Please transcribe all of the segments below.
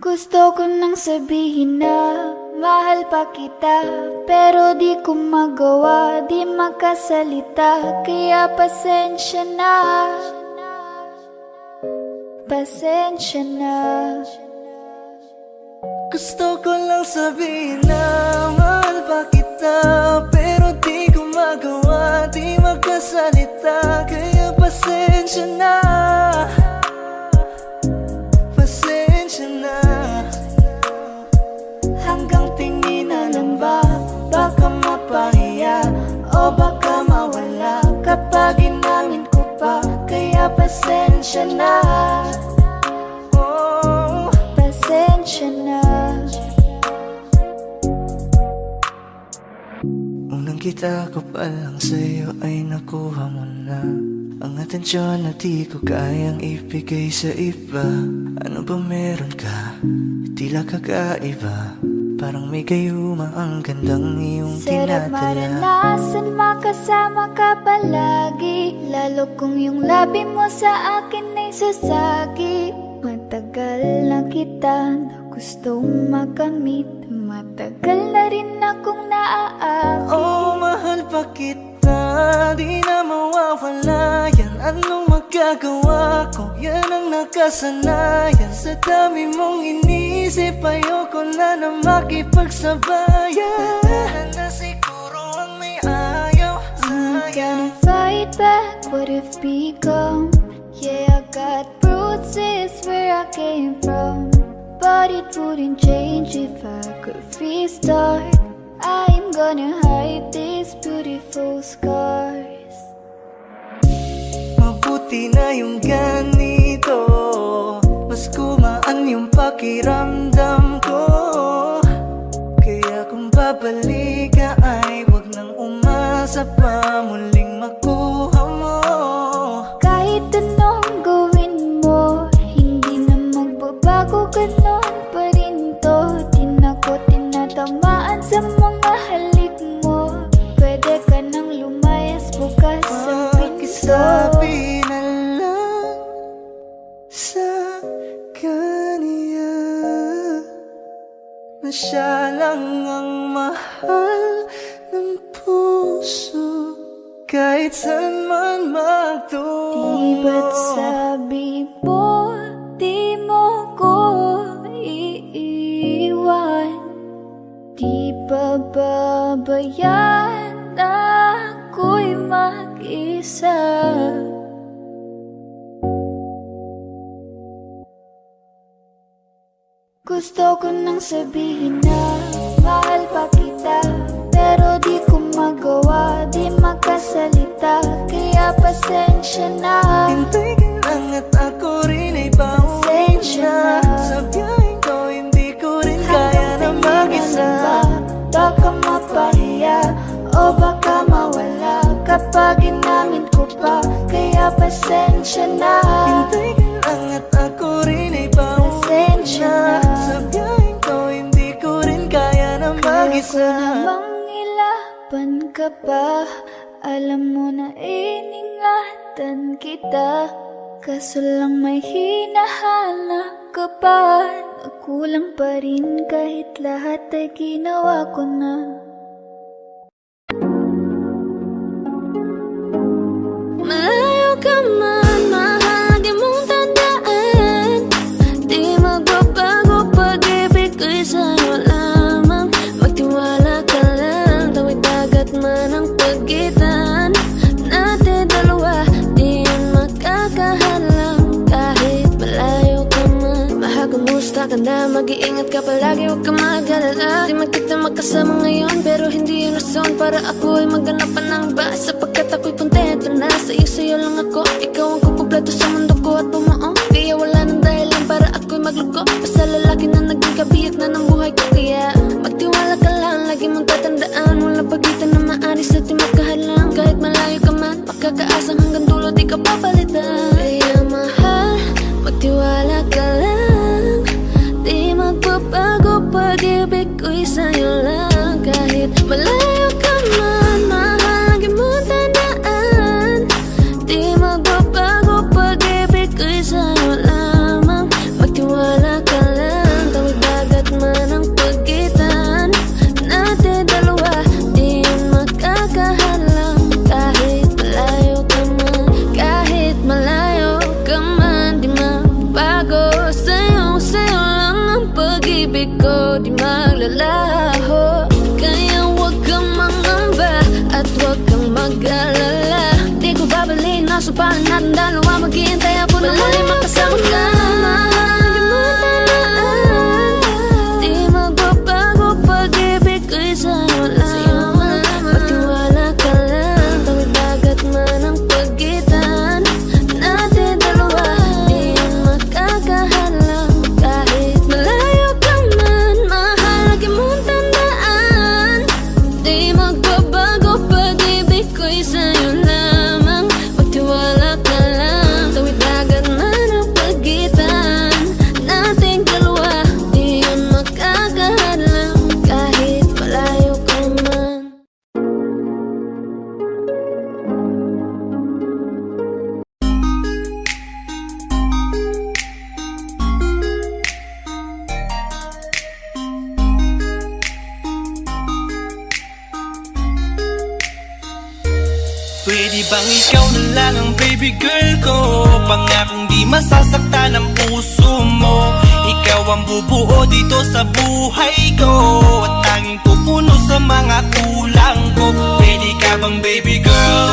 Gusto ko nang sabihin na mahal pa kita, pero di ko magawa, di makasalita. Kaya pasensya na, pasensya na. Gusto ko lang sabihin na mahal pa kita, pero di ko magawa, di makasalita. Kaya pasensya na, pasensya na. Hanggang tingin na lang ba, baka mapahiya o baka mawala kapag inamin ko pa. Kaya pasensya na, oh, Pasensya na. unang kita ko pa lang sa'yo ay nakuha mo na ang atensyon na di ko kayang ibigay sa iba. Ano ba meron ka? Tila kakaiba, parang may gayuma ang gandang iyong Sarap tinatala. maranasan, makasama ka palagi, lalo kung yung labi mo sa akin ay sasagi. Matagal na kita na gustong makamit, matagal na rin akong naaakit. Oh, mahal pa kita, di na mawawala yan. Anong magagawa ko? Yan ang nakasanayan. Sa dami mong inisip, ayoko na na makipagsabayan. Na siguro ang may ayaw I'm sa'yo. gonna fight back what if become. Yeah, I got bruises where I came from, but it wouldn't change if I could restart. I'm gonna hide these beautiful scars. Mabuti na yung ganito, mas gumaan yung pakiramdam ko. Kaya kung babalik ka ay wag nang umasa pa muling makuha mo. Kahit anong gawin mo, hindi na magbabago, ganon pa rin to. Di na ko tinatamaan sa mga halik mo. Pwede ka nang lumayas, bukas ang pinto. Pakisabi na lang sa kanya na siya lang ang mahal ng puso, kahit saan man magtungo. Di ba't sabi mo, di mo ko iiwan? Di ba babayaan ako'y mag-isa? Gusto ko nang sabihin na mahal pa kita, pero di ko magawa, di makasalita. Kaya pasensya na, Hintay ka lang at ako rin ay pauwi pasensya na. na. Sa biyaheng ko hindi ko rin kaya na mag-isa. Baka mapahiya o baka mawala kapag inamin ko pa. Kaya pasensya na, Hintay ka lang at ako rin ay pauwi pasensya na. na. Sa biyaheng ko hindi ko rin kaya na Kaya ko mag-isa. namang ilaban ka pa, alam mo na iningatan kita. Kaso lang may hinahanap ka pa, nagkulang pa rin kahit lahat ay ginawa ko na. Malayo ka man, mahal, di mong tandaan. Di magbabago, pag-ibig ko'y sa'yo lamang. Magtiwala ka lang, tawid dagat man ang pagitan natin dalawa, di yun makakahalang. Kahit malayo ka man, mahal, kumusta ka na? Mag-iingat ka palagi, huwag ka mag-alala. Di man kita magkasama ngayon, pero hindi yun rason para ako ay maghanap pa ng iba. Sapagkat ako'y kontento na sa'yo lang ako. Ikaw ang kukumpleto sa mundo ko at bumuo. Kaya wala nang dahilan para ako'y magluko. Basta lalaki na naging kabiyak na ng buhay ko. Kaya magtiwala ka lang, lagi mong tatandaan. Walang pagitan na maaris at di magkahalang. Kahit malayo ka man, makakaasang hanggang dulo di ka papalitan. Kaya mahal, magtiwala ka lang. Di magbabago, pag-ibig ko'y sa'yo lang. Kahit malayo ka man, mahal, lagi mong tandaan. Di magbabago, pag-ibig ko'y sa'yo lamang. Magtiwala ka lang, lalaho. Kaya huwag kang mangamba at huwag kang mag-alala. Di ko babaliin, nasa palan natin dalawa. Maghihintay ako na muli makasama ka. Mahal mo tandaan, di magbabago pag-ibig ko'y sa'yo lamang. Magtiwala ka lang, tawid dagat man ang pagitan natin dalawa. Di yan makakahalang kahit malayo ka man. Mahal, lagi mong tandaan, di magbabago pag-ibig ko'y sa'yo lamang. Magtiwala ka lang, tawid dagat man ang pagitan nating dalawa. Di yan makakahalang kahit malayo ka man. Pwede bang ikaw na lang ang baby girl ko? Pangakong di masasaktan ang puso mo. Ikaw ang bubuo dito sa buhay ko, at tanging pupuno sa mga kulang ko. Pwede ka bang baby girl?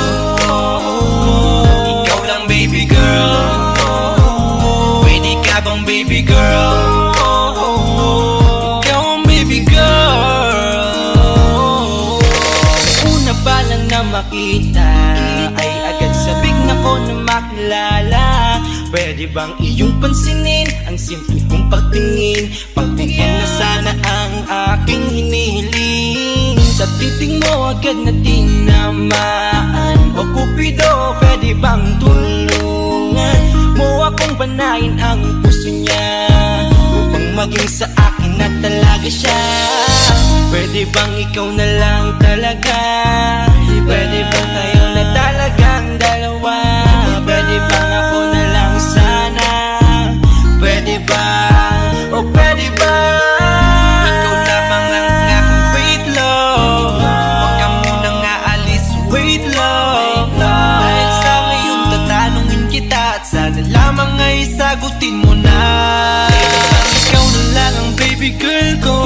Ikaw lang baby girl. Pwede ka bang baby girl? Ikaw ang baby girl. Una pa lang na makita ay agad sabik na ko na makilala. Pwede bang iyong pansinin ang simple kong pagtingin? Pagbigyan na sana ang aking hinihiling. Sa titing mo agad na tinamaan. O Cupido, pwede bang tulungan mo akong banayin ang puso niya, upang maging sa akin na talaga siya? Pwede bang ikaw na lang talaga? Pwede bang tayo na talagang dalawa? Pwede bang ako na lang sana? Pwede ba? O pwede ba? Ikaw lamang ang aking wait love. Huwag ka munang aalis, wait love. Dahil sa ngayon tatanungin kita, at sana lamang ay sagutin mo na. Ikaw na lang ang baby girl ko,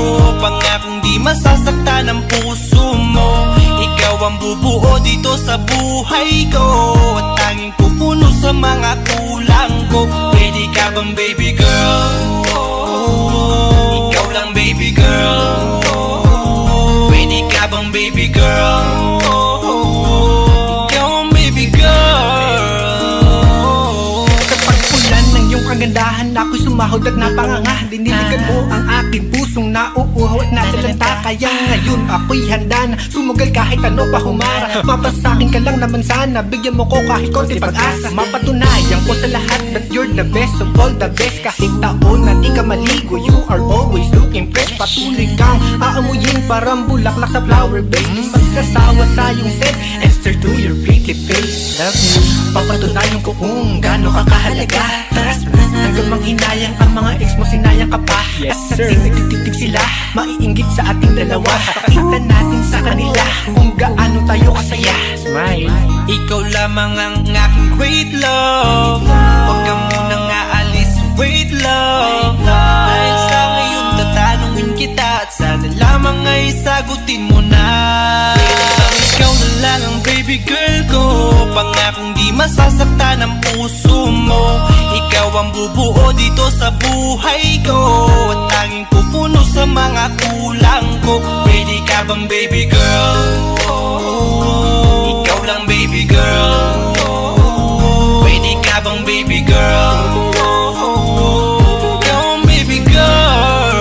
pangakong di masasaktan ang puso mo. Ikaw ang bubuo dito sa buhay ko, at tanging pupuno sa mga kulang ko. Pwede ka bang baby girl? Ikaw lang baby girl. Pwede ka bang baby girl? Ikaw ang baby girl. Sa pagpulan ng iyong kagandahan, ako'y sumahod at napanganga. Diniligan mo ang aking pusong nauuhaw at natalanta. Kaya ngayon ako'y handa na sumugal kahit ano pa humara. Mapasakin ka lang naman sana, bigyan mo ko kahit konti pag-asa. Mapatunayan ko sa lahat that you're the best of all the best. Kahit taon na di ka maligo, you are always looking fresh. Patuloy kang aamuyin parang bulaklak sa flower base. Di magsasawa sa iyong scent, Esther to your pretty face. Love you, papatunayan ko kung gaano ka kahalaga. Taras mo hanggang manghinayang ang mga ex mo, sinayang ka pa. At sa tingtig sila, maiinggit sa ating dalawa. Pakita natin sa kanila kung gaano tayo kasaya. Smile. Ikaw lamang ang aking great love. Huwag ka munang aalis, wait love. Dahil sa ngayon tatanungin kita, at sana lamang ay sagutin mo na. Ikaw na lang ang baby girl ko, pangakong di masasaktan ang puso mo. Ikaw ang bubuo dito sa buhay ko, at tanging pupuno sa mga kulang ko. Pwede ka bang baby girl? Ikaw lang baby girl. Pwede ka bang baby girl? Ikaw ang baby girl.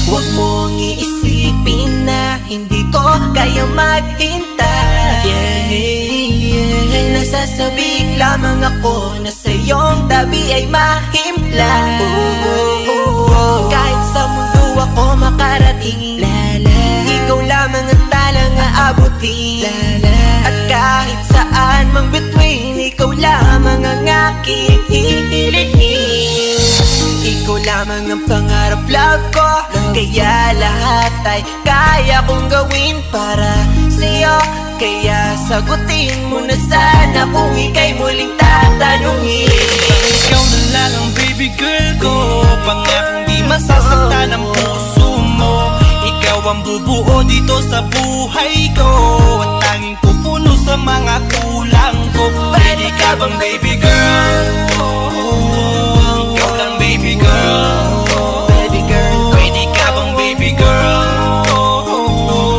Huwag mong iisipin na hindi ko kaya maghintay. Nasasabik lamang ako na sa iyong tabi ay mahimlay. Kahit sa mundo ako makarating, ikaw lamang ang talang aabutin. At kahit saan mang between, ikaw lamang ang aking hihilihin. Ikaw lamang ang pangarap, love ko. Kaya lahat ay kaya kong gawin para sa'yo. Kaya sagutin mo na sana kung ika'y muling tatanungin. Ikaw na lang ang baby girl ko, pangakong di masasaktan ang bubuo dito sa buhay ko at tanging pupuno sa mga kulang ko. Pwede ka bang baby girl? Ikaw lang baby girl. Baby girl. Pwede ka bang baby girl?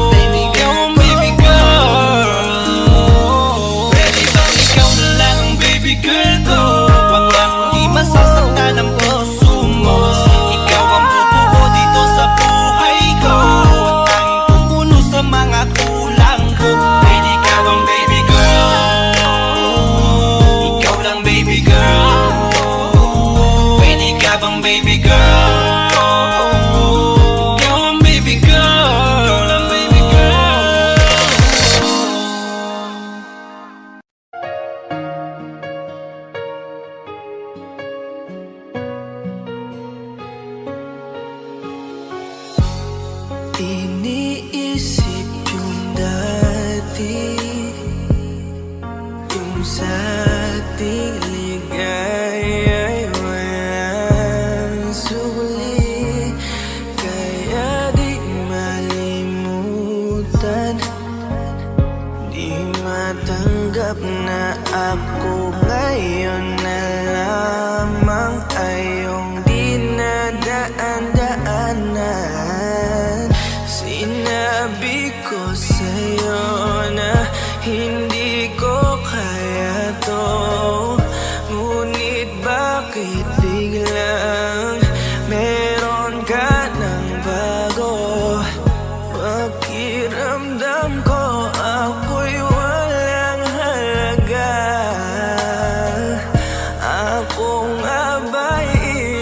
Baby girl. Baby girl. Pwede bang ikaw na lang ang baby girl ko? Pangako di masasaktan ang puso mo. Ikaw ang bubuo dito sa buhay ko at tanging pupuno sa mga kulang ko. Pwede ka bang baby girl? Ikaw lang baby girl. Pwede ka bang baby girl? Ikaw ang baby girl. Ang baby girl. Iniisip yung dati, yung sa ating ligaya'y walang suli. Kaya di malimutan, di matanggap na ako ngayon na lamang ay iyong dinadaan-daanan. Sinabi ko sa'yo na hindi ko kaya to, ngunit bakit biglang meron ka ng bago? Pakiramdam ko ako'y walang halaga. Ako nga ba'y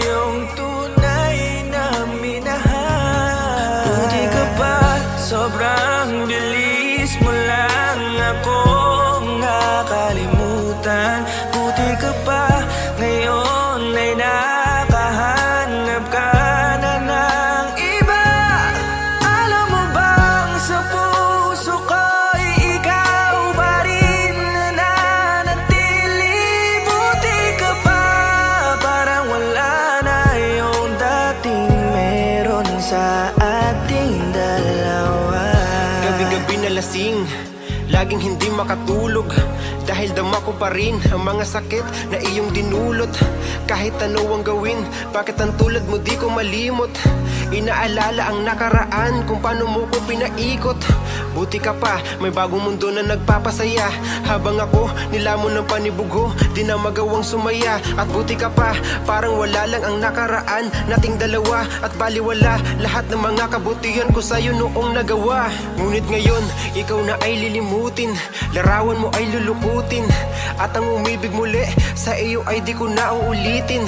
iyong tunay na minahal? Buti ka pa, sobrang bilis mo lang akong nakalimutan. Buti ka pa, ngayon ay nakahanap ka na ng iba. Alam mo bang sa puso ko'y ikaw pa rin nananatili? Buti ka pa, parang wala na yung dating meron sa ating dalawa. Gabi-gabi na lasing, laging hindi makatulog, dahil dama ko pa rin ang mga sakit na iyong dinulot. Kahit ano ang gawin, bakit ang tulad mo di ko malimot? Inaalala ang nakaraan, kung paano mo ko pinaikot. Buti ka pa, may bagong mundo na nagpapasaya. Habang ako, nilamon ng panibugho, di na magawang sumaya. At buti ka pa, parang wala lang ang nakaraan nating dalawa. At baliwala lahat ng mga kabutihan ko sa'yo noong nagawa. Ngunit ngayon, ikaw na ay lilimutin, larawan mo ay lulukutin, at ang umibig muli sa iyo ay di ko na uulitin.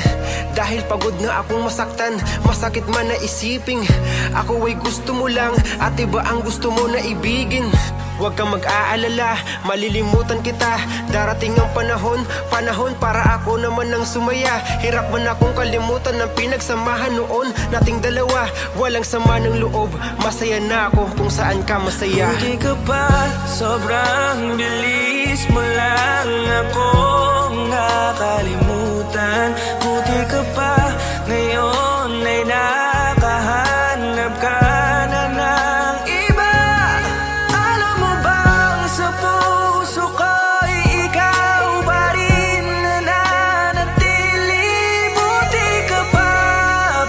Dahil pagod na akong masaktan, masakit man na isiping ako ay gusto mo lang at iba ang gusto mo na ibigin. Huwag kang mag-aalala, malilimutan kita. Darating ang panahon para ako naman ang sumaya. Hirap man akong kalimutan ng pinagsamahan noon nating dalawa. Walang sama ng loob, masaya na ako kung saan ka masaya. Buti ka pa, sobrang bilis mo lang akong nakalimutan. Buti ka pa, ngayon ay nakahanap ka na ng iba. Alam mo bang sa puso ko'y ikaw pa rin nananatili? Buti ka pa,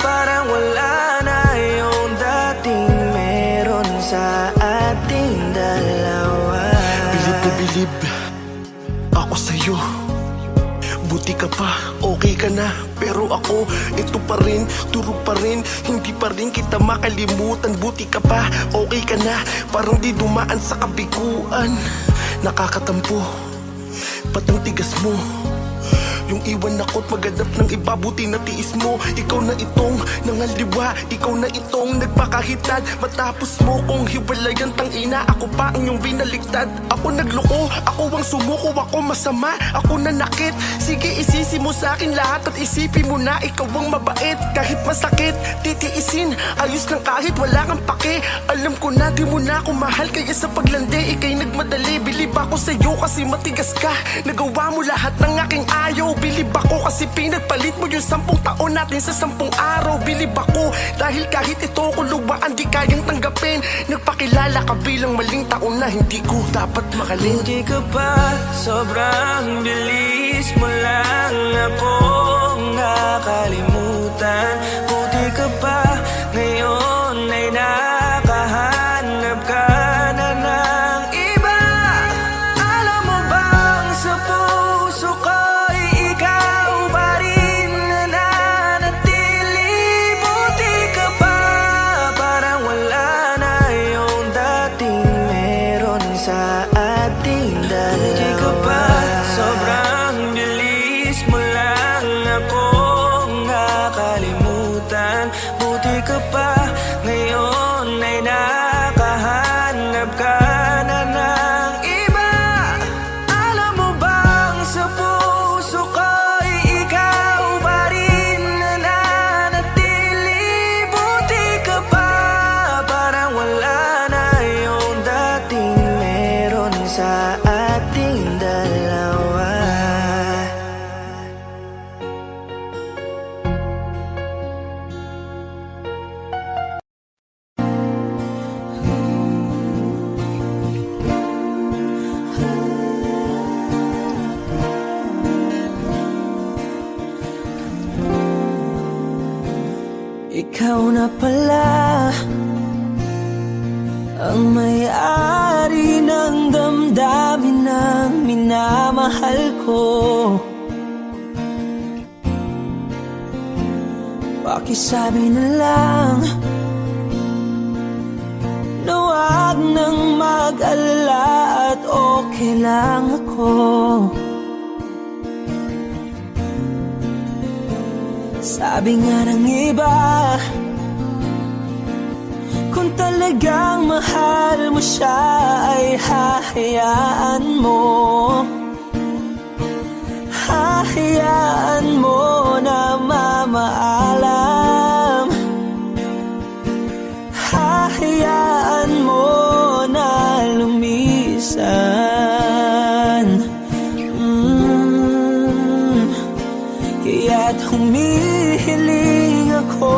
parang wala na yung dating meron sa ating dalawa. Bilib na bilib ako sa'yo. Buti ka pa, okay ka na. Pero ako, ito pa rin, turo pa rin, hindi pa rin kita makalimutan. Buti ka pa, okay ka na, parang di dumaan sa kabiguan. Nakakatampo, ba't ang tigas mo? Yung iwan ako't maghanap ng iba, buti na tiis mo. Ikaw na itong nangaliwa, ikaw na itong nagpakahitad. Matapos mo kong hiwalayan, tangina, ako pa ang iyong binaligtad. Ako nagloko, ako ang sumuko, ako masama, ako nanakit. Sige, isisi mo sa akin lahat at isipin mo na ikaw ang mabait. Kahit masakit, titiisin, ayos lang kahit wala kang pake. Alam ko na di mo na ako mahal, kaya sa paglandi ikay nagmadali. Bilib ako sa'yo kasi matigas ka, nagawa mo lahat ng aking ayaw. Bilib ako kasi pinagpalit mo yung 10 taon natin sa 10 araw. Bilib ako dahil kahit ito kuluwaan di kayang tanggapin. Nagpakilala ka bilang maling taon na hindi ko dapat mahalin. Hindi ka pa sobrang bilis mo lang akong nakalimutan. Buti ka pa ngayon ay nakahanap ka na ng iba. Alam mo bang sa puso ko'y ikaw pa rin nananatili. Buti ka pa parang wala na yung dating meron sa ating dalawa. Buti ka pa sobrang bilis mo lang akong nakalimutan. Buti ka pa ngayon ay nakahanap ka na ng iba. Alam mo bang sa puso ko'y ikaw pa rin nananatili. Buti ka pa parang wala na yung dating meron sa ating dalawa. Ikaw na pala ang may-ari ng damdamin ng minamahal ko. Pakisabi na lang na wag nang mag-alala at okay lang ako. Sabi nga ng iba, kung talagang mahal mo siya ay hahayaan mo. Hahayaan mo na mamaalam. Hahayaan mo na lumisan. Kaya't humihiling ako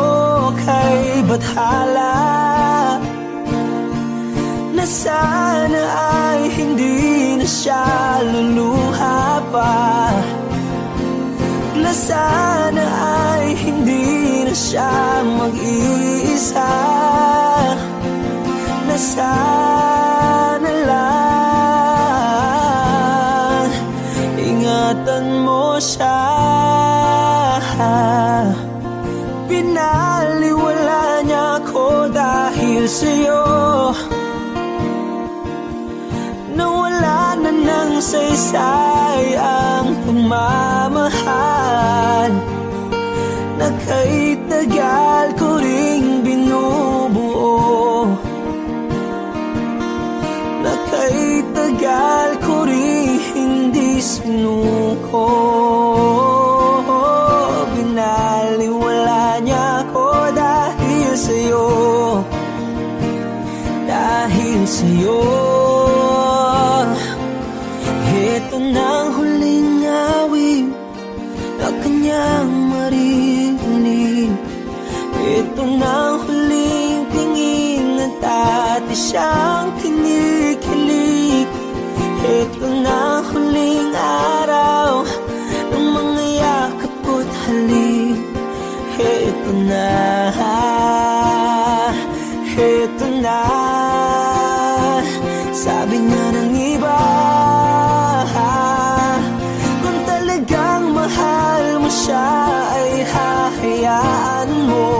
kay Bathala na sana ay hindi na siya luluha pa. Na sana ay hindi na siya mag-iisa. Na sana lang ingatan mo siya. Pinaliwala niya ako dahil sa'yo. Nawala na ng saysay ang pagmamahal na kahit tagal ko ring binubuo. Na kahit tagal ko ring hindi sinuko. Binaliwala niya ako dahil sa'yo. Dahil sa'yo. Ito na ang huling awit na kanyang marinig. Ito na ang huling tingin at dati siyang kinikilig. Ito na ang huling araw ng mga yakap ko't halik. Ito na, ito na. Sabi nga ng iba, kung talagang mahal mo siya ay hahayaan mo.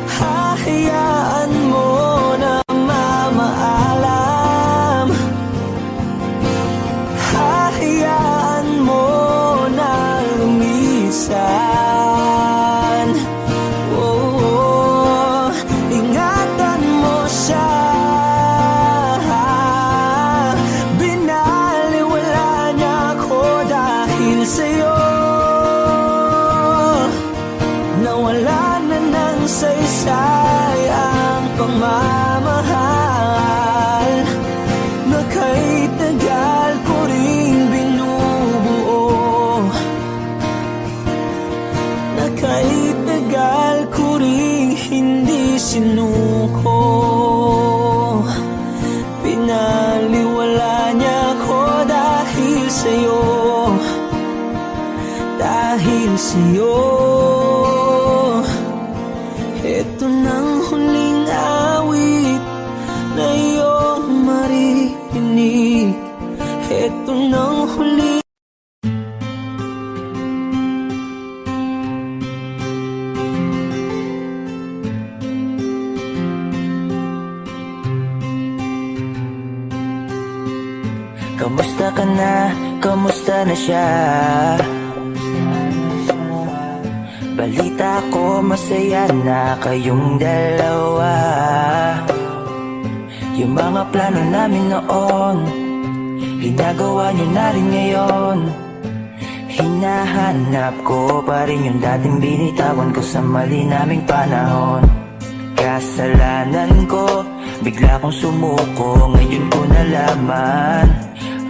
Hahayaan mo na mamaalam. Hahayaan mo na lumisan. Oh, ingatan mo siya. Binaliwala niya ako dahil sa'yo. Ay tagal ko rin hindi sinuko. Pinaliwala niya ko dahil sa'yo. Dahil sa'yo. Ito nang huling awit na iyong maririnig. Ito nang huling Kamusta ka na? Kamusta na siya? Balita ko masaya na kayong dalawa. Yung mga plano namin noon, ginagawa niyo na rin ngayon. Hinahanap ko pa rin yung dating binitawan ko sa mali naming panahon. Kasalanan ko, bigla kong sumuko, ngayon ko nalaman.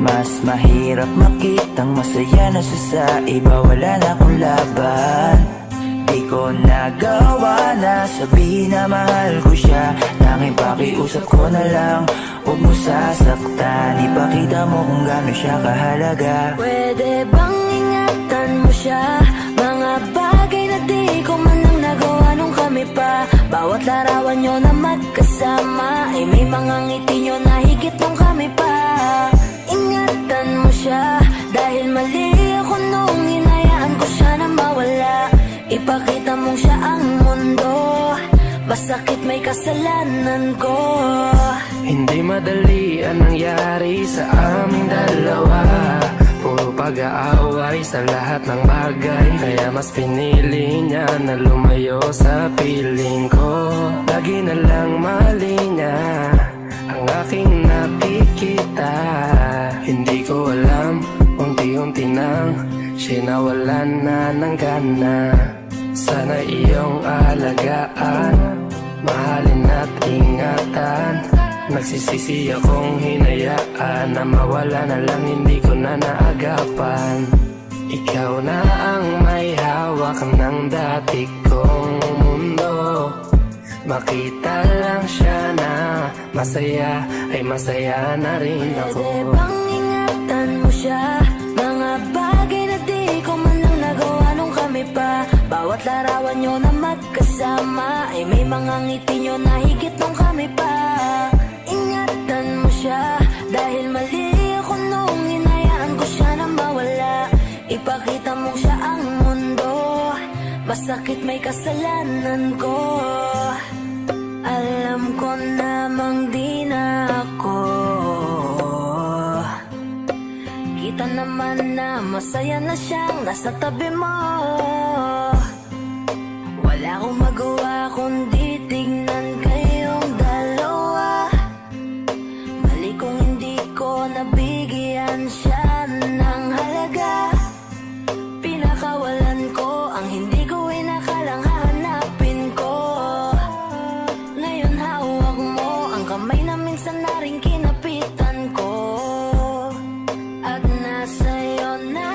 Mas mahirap makitang masaya na siya sa iba, wala na akong laban. Di ko nagawa na sabihin na mahal ko siya. Tanging pakiusap ko na lang, huwag mo sasaktan. Ipakita mo kung gaano siya kahalaga. Pwede bang ingatan mo siya? Mga bagay na di ko man lang nagawa nung kami pa. Bawat larawan nyo na magkasama ay may mga ngiti nyo na higit nung kami pa. Ingatan mo siya dahil mali ako nung hinayaan ko siya na mawala. Ipakita mong siya ang mundo, masakit may kasalanan ko. Hindi madali ang nangyari sa aming dalawa. Puro pag-aaway sa lahat ng bagay, kaya mas pinili niya na lumayo sa piling ko. Lagi na lang mali niya ang aking nakikita. Hindi ko alam, unti-unti nang sinawalan na ng gana. Sana iyong alagaan, mahalin at ingatan. Nagsisisi akong hinayaan na mawala na lang, hindi ko na naagapan. Ikaw na ang may hawak ng dati kong mundo. Makita lang siya na masaya, ay masaya na rin ako. Pwede bang ingatan mo siya? Mga bagay na di ko man lang nagawa nung kami pa. Bawat larawan nyo na magkasama ay may mga ngiti nyo na higit nung kami pa. Ingatan mo siya dahil mali ako nung hinayaan ko siya na mawala. Ipakita mo siya ang mundo, masakit may kasalanan ko. Alam ko namang di na ako. Kita naman na masaya na siyang nasa tabi mo. Wala akong magawa kundi tignan kayong dalawa. Mali kung hindi ko nabigyan siya ng halaga. Pinakawalan ko ang hindi ko inakalang hahanapin ko. Ngayon hawak mo ang kamay na minsan na rin kinapitan ko. At nasa'yo na.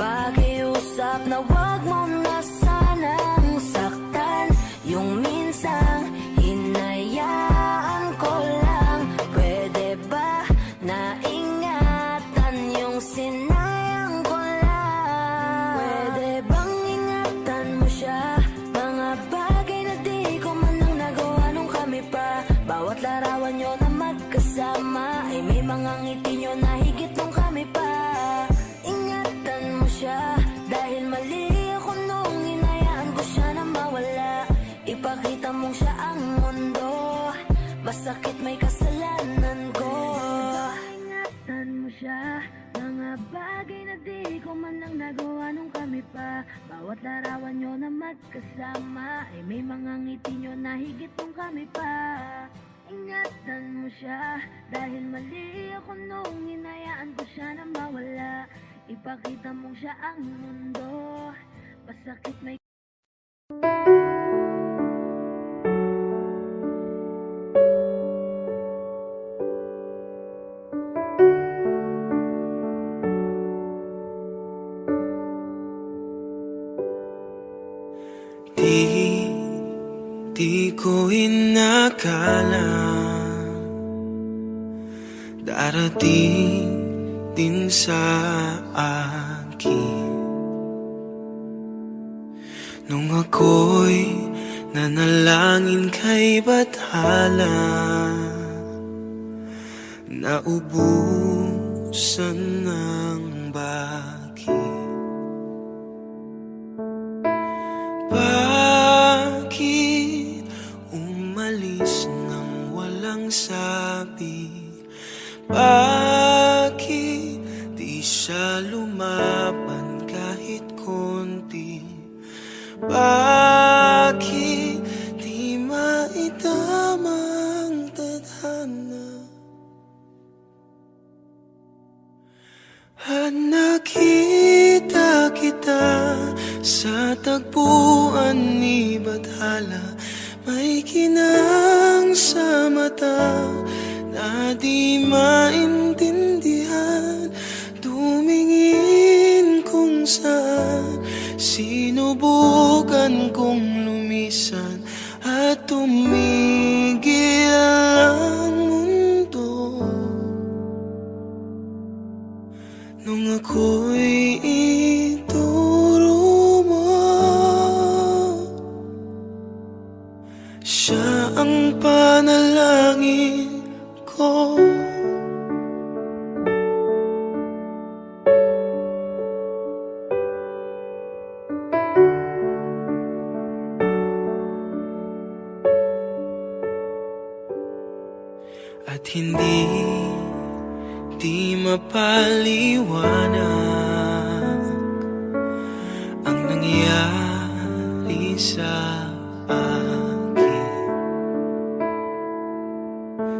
Pakiusap na wag mo na sanang saktan. Yung minsang hinayaan ko lang. Pwede ba na ingatan yung sinayang ko lang? Pwede bang ingatan mo siya? Mga bagay na di ko man lang nagawa nung kami pa. Bawat larawan nyo na magkasama ay may mga ngiti nyo na higit nung kami pa. Ingatan mo siya dahil mali ako nung hinayaan ko siya na mawala. Ipakita mong siya ang mundo, masakit may kasalanan ko. Ingatan mo siya, mga bagay na di ko man lang nagawa nung kami pa. Bawat larawan nyo na magkasama ay may mga ngiti nyo na higit nung kami pa. Ingatan mo siya dahil mali ako nung hinayaan ko siya na mawala. Ipakita mong siya ang mundo, masakit may ko inakala darating din sa akin nung ako'y nanalangin kay Bathala. Naubusan ng bakit. Bakit umalis nang walang sabi? Bakit di siya lumaban kahit konti? Bakit di maitama ang tadhana? At nakita kita sa tagpuan ni Bathala, may kinang sa mata na di maintindihan. Tumingin kung saan, sinubukan kong lumisan at tumigil ang mundo. Nung ako'y ituro mo, siya ang panalangin ko. At hindi di mapaliwanag ang nangyari sa akin.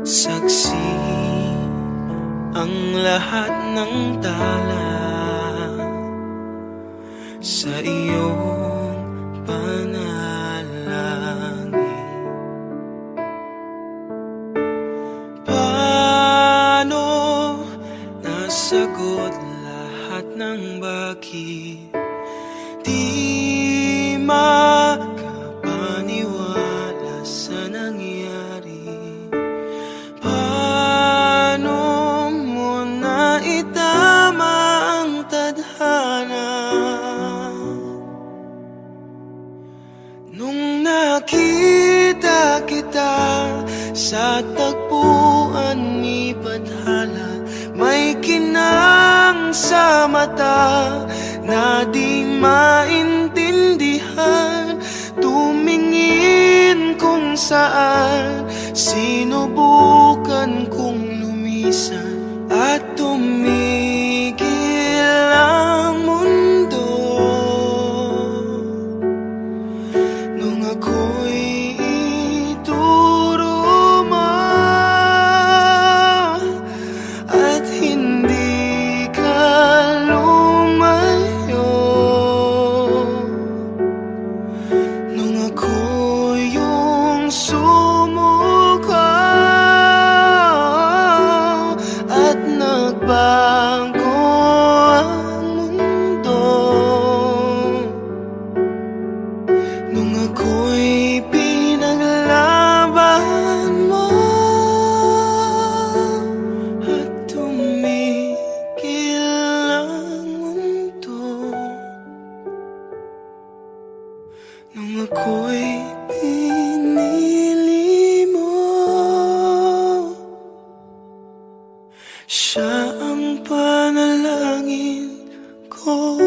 Saksi ang lahat ng tala sa iyong panalangin. Paano nasagot lahat ng bakit? Di makapaniwala sa nangyari. Paano mo naitama ang tadhana? Nung nakita kita sa tagpuan ni Bathala, may kinang sa mata na di maintindihan. Tumingin kung saan, sinubukan kong lumisan at tumigil ang mundo. Nung ako'y ituro mo at hindi ka lumayo, nung ako yung sumuko at nagbago ang mundo, nung ako'y pinaglaban mo at tumigil ang mundo, nung ako'y pinili mo, siya ang panalangin ko.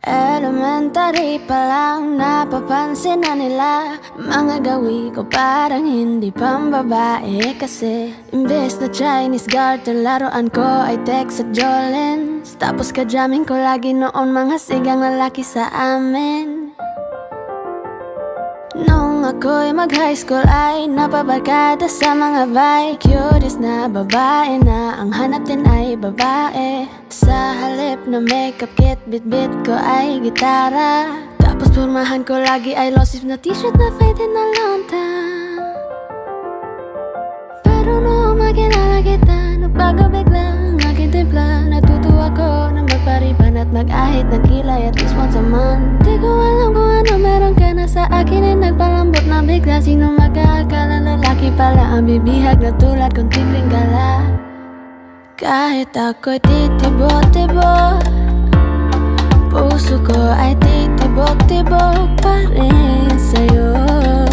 Elementary pa lang napapansin na nila mga gawi ko parang hindi pambabae. Kasi imbes na Chinese garter, laruan ko ay Tex at Jolens. Tapos ka-jamming ko lagi noon mga sigang lalaki sa amin. Nung ako'y mag-high school ay napabarkada sa mga bike. Curious na babae na ang hanap din ay babae. Sa halip na makeup kit, bit-bit ko ay gitara. Tapos pormahan ko lagi ay low sleeve na t-shirt na faded na lonta. Nagbago bigla ang aking timpla. Natutuwa ko na magpariban at mag-ahit ng kilay at least once a month. Di ko alam kung ano meron ka na sa akin ay nagpalambot na bigla. Sino mag-aakala lalaki pala ang bibihag na tulad kong tigring gala. Kahit ako'y titibok-tibok, puso ko ay titibok-tibok pa rin sa'yo.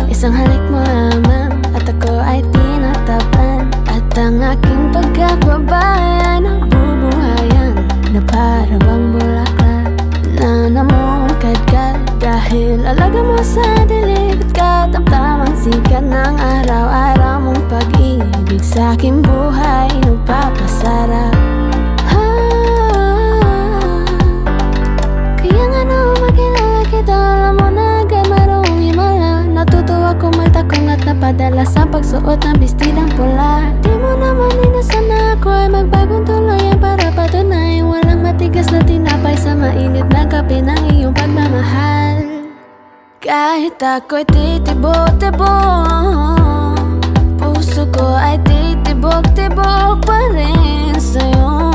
Isang halik mo lamang at ako ay tinatablan. At ang aking pagkakbabayan ang bubuhayan na para bang bulaklak na namumukadkad. Dahil alaga mo sa dilig at katamtamang sikat ng araw-araw mong pag-ibig sa aking buhay nagpapasarap. Kaya nga na makilala kita, alam mo na agad marunong himala. Natutuwa ko magtakong at napadala sa pagsuot ng bestidang pula. Di mo naman inasan na ako ay magbagong tuluyan para patunayan walang matigas na tinapay sa mainit na kape ng iyong pagmamahal. Kahit ako'y titibok-tibok, puso ko ay titibok-tibok pa rin sa'yo.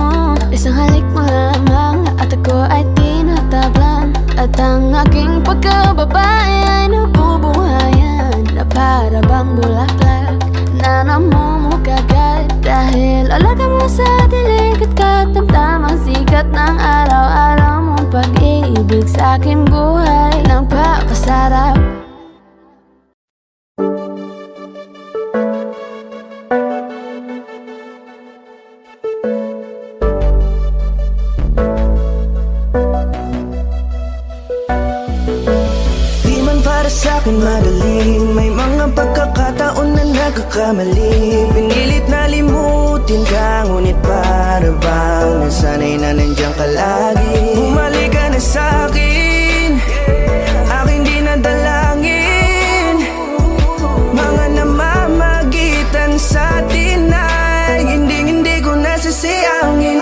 Isang halik mo lamang at ako ay tinatablan. At ang aking pagkababae ay nabubuhayan na para bang bulaklak na namumukagad. Dahil alaga mo sa dilig at katamtamang sikat ng araw-araw mong pag-ibig sa aking buhay nagpapasarap. Di man para sa'kin magaling, may mga pagkakataon na nagkakamali. Pinilit na limutin ka, ngunit para bang nasanay na nandiyan ka lagi. Bumalik ka na sa'kin, aking dinadalangin. Mga namamagitan sa atin ay hindi ko nasasayangin.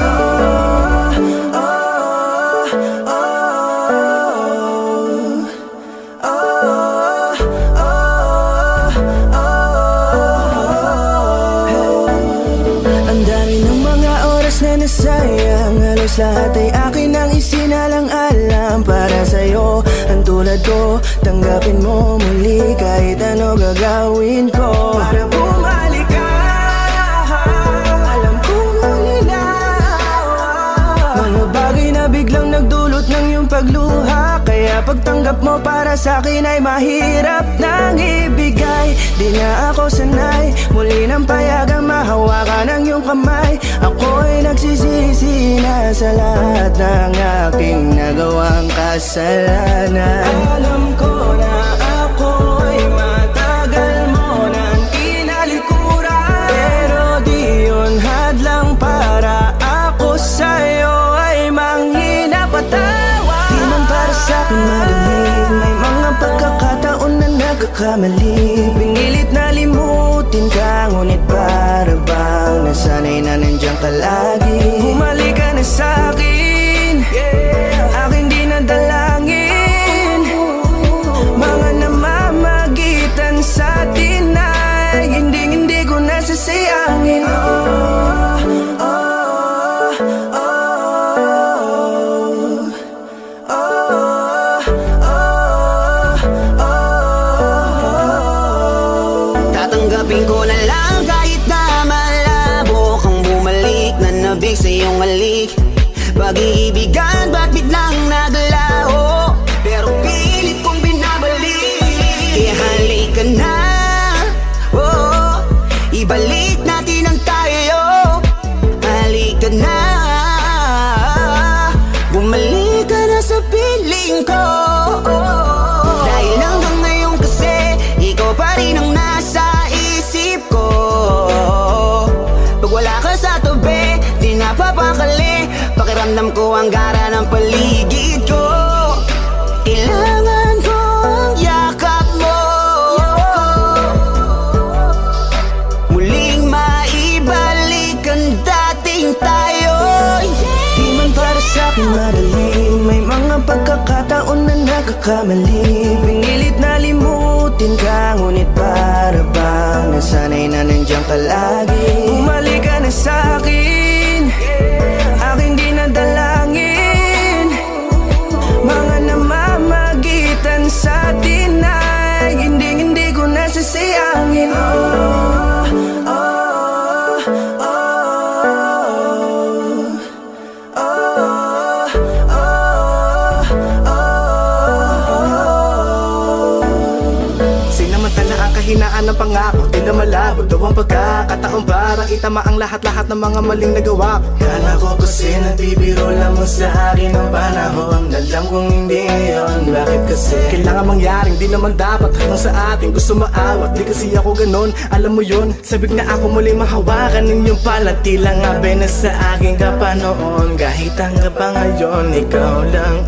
Sayang, halos lahat ay akin ang isinalang-alam para sa'yo. Ang tulad ko, tanggapin mo muli kahit ano gagawin ko para bumalik ka. Alam kong ulinaw mga bagay na biglang nagdulot ng iyong pagluha. Kaya pagtanggap mo para sa'kin ay mahirap nang ibigay. Di na ako sanay, muli nang payagang mahawakan ang iyong kamay. Ako'y nagsisisi na sa lahat ng aking nagawang kasalanan. Alam ko na ako'y matagal mo nang tinalikuran, pero di yun hadlang para ako sa'yo ay manghina patawad. Di man para sa'kin madali, may mga pagkakataon na nagkakamali. Pinilit na limutin ka, ngunit para bang nasanay na nandiyan ka lagi. Bumalik ka na sa'kin, aking dinadalangin. Mga namamagitan sa atin ay hindi ko nasasayangin. Tatanggapin ko na lang kahit na malabo kang bumalik na nabig sa iyong halik. Pag-iibigan ba't biglang naglaho, pero pilit kong binabalik. Kaya halika na, oh, ibalik natin ang tayo. Halika na, bumalik ka na sa piling ko. Dahil hanggang ngayon kasi ikaw pa rin ang nasa isip ko. Pag wala ka sa tabi, di napapakali. Pakiramdam ko ang gara ng paligid ko. Kailangan ko ang yakap mo, muling maibalik ang dating tayo. Di man para sa'kin madali, may mga pagkakataon na nagkakamali. Pinilit na limutin ka, ngunit para bang nasanay na nandiyan ka lagi. Bumalik ka na sa'kin, aking dinadalangin. Mga namamagitan sa atin ay hindi ko nasasayangin. Sinamantala ang kahinaan ng pangako, tila malabo daw ang pagkakataon para itama ang lahat-lahat ng mga maling nagawa ko. Kala ko kasi nagbibiro lamang sa akin ang panahon. Alam kong hindi ngayon, bakit kasi? Kailangan mangyaring di naman dapat hanggang sa atin gusto maawat. Di kasi ako ganon, alam mo yun. Sabik na ako muli mahawakan ninyong palat. Tila nga na sa akin ka pa noon. Kahit hanggang pa ngayon, ikaw lang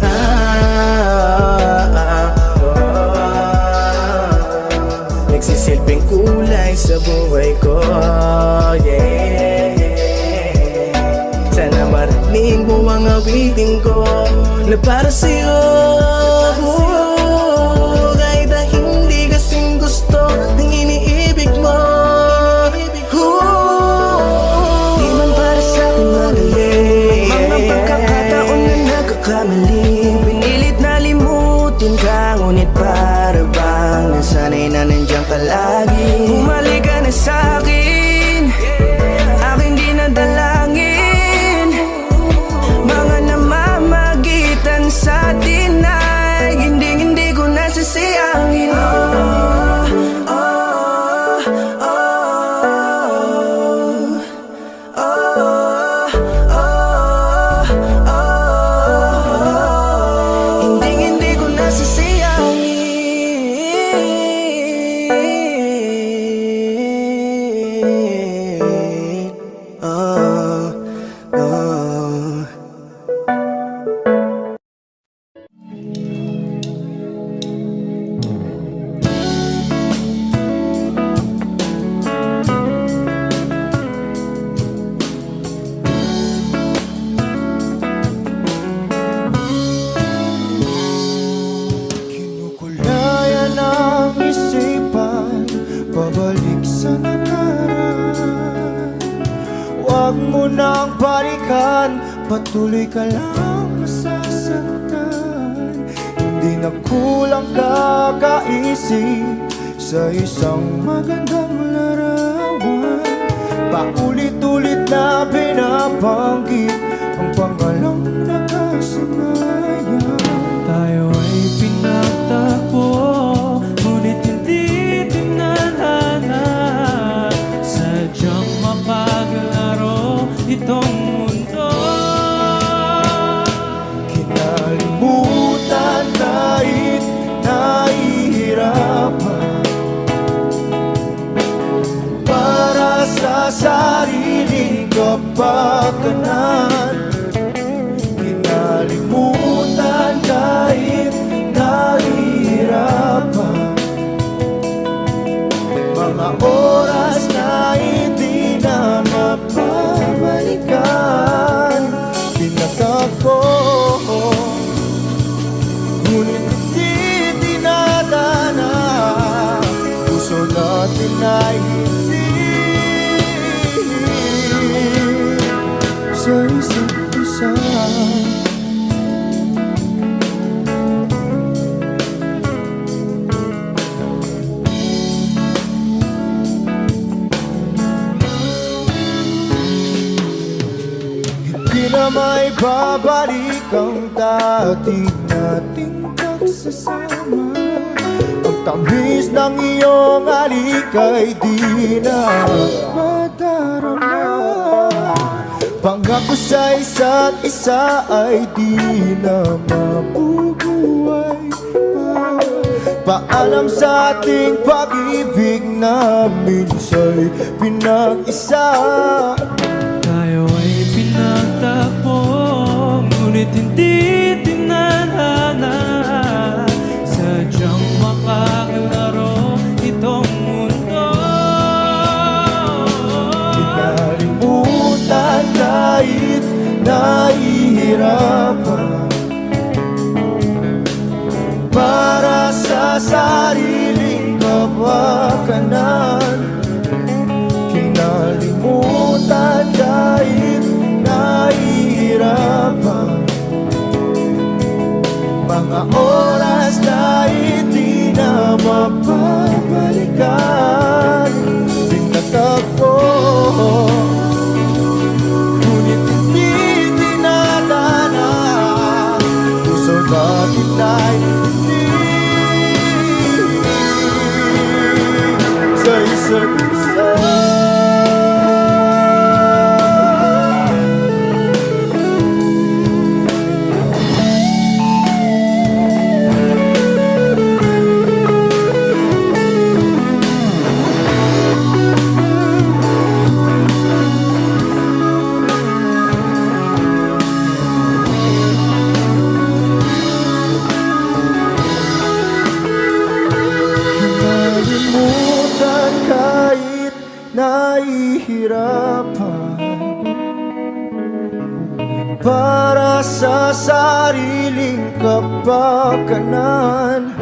nagsisilbing kulay sa buhay ko, yeah. Sana marinig mo ang awitin ko na para sa'yo, kahit na hindi kasing gusto ng iniibig mo. Di man para sa'kin madali, mga pagkakataon na nagkakamali. Pinilit na limutin ka, ngunit para bang nasanay na nandiyan ka lagi. Bumalik ka na sa'kin, aking dinadalangin. Mga namamagitan sa atin ay hindi ko nasasayangin. Hindi ko nasasayangin. Kinukulayan ang isipan, pabalik sa nakaraan. Huwag mo nang balikan, patuloy ka lang masasaktan. Hindi na kulang kakaisip sa isang magandang larawan. Paulit-ulit na binabanggit ang pangalang nakasanayan. Tayo ay pinagtagpo, ngunit hindi tinadhana. Sadyang mapaglaro itong mundo. Kinalimutan kahit nahihirapan, para sa sariling kapakanan. Kinalimutan kahit nahihirapan, mga oras na hindi na mapabalikan. Pinagtagpo, ngunit hindi dinadana. Puso natin ay hindi sa isa't isa. Hindi na may babalik ang dati nating pagsasama. Ang tamis ng iyong halik ay di na madarama. Pangako sa isa't isa ay di na mabubuhay pa. Paalam sa ating pag-ibig na minsa'y pinag-isa. Tayo ay pinagtagpo, ngunit hindi tinadhana. Sadyang mapaglaro itong mundo. Kinalimutan kahit nahihirapan, para sa sariling kapakanan. Kinalimutan kahit nahihirapan, mga oras na hindi na mapabalikan. Pinagtagpo, ngunit hindi dinadana. Puso natin ay hindi sa isa't isa. Nalimutan kahit nahihirapan, para sa sariling kapakanan.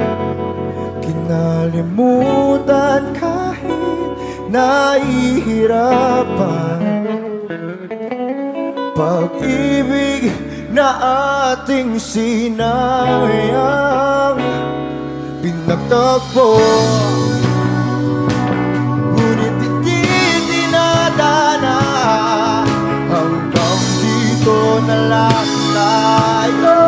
Kinalimutan kahit nahihirapan, pag-ibig na ating sinayang. Pinagtagpo, ngunit hindi dinadana. Hanggang dito na lang tayo.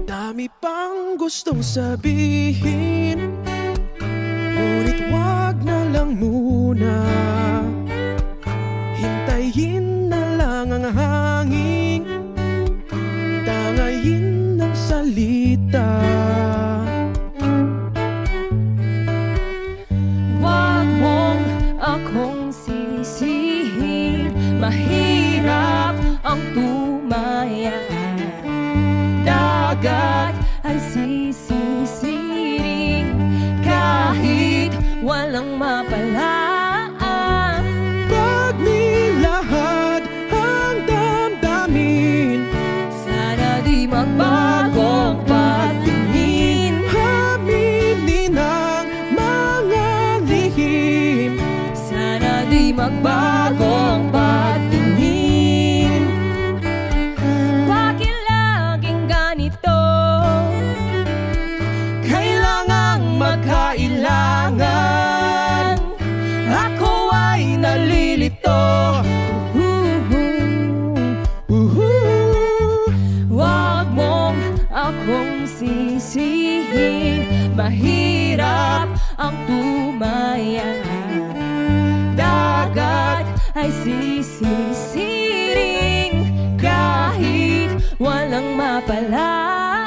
Dami pang gustong sabihin, ngunit wag na lang muna. Hintayin na lang ang hangin, tangayin ng salita. Wag mong akong sisihin, mahirap ang tumaya. Dagat ay sisisiring kahit walang mapalaan. Pag nilahad ang damdamin, Sana di magbagong patingin. aminin ang mga lihim. Sana di magbagong patingin. Bakit laging ganito? Kailangang magkailangan, ako ay nalilito. Wag mong akong sisihin, mahirap ang tumaya. Dagat ay sisisiring kahit walang mapalaan.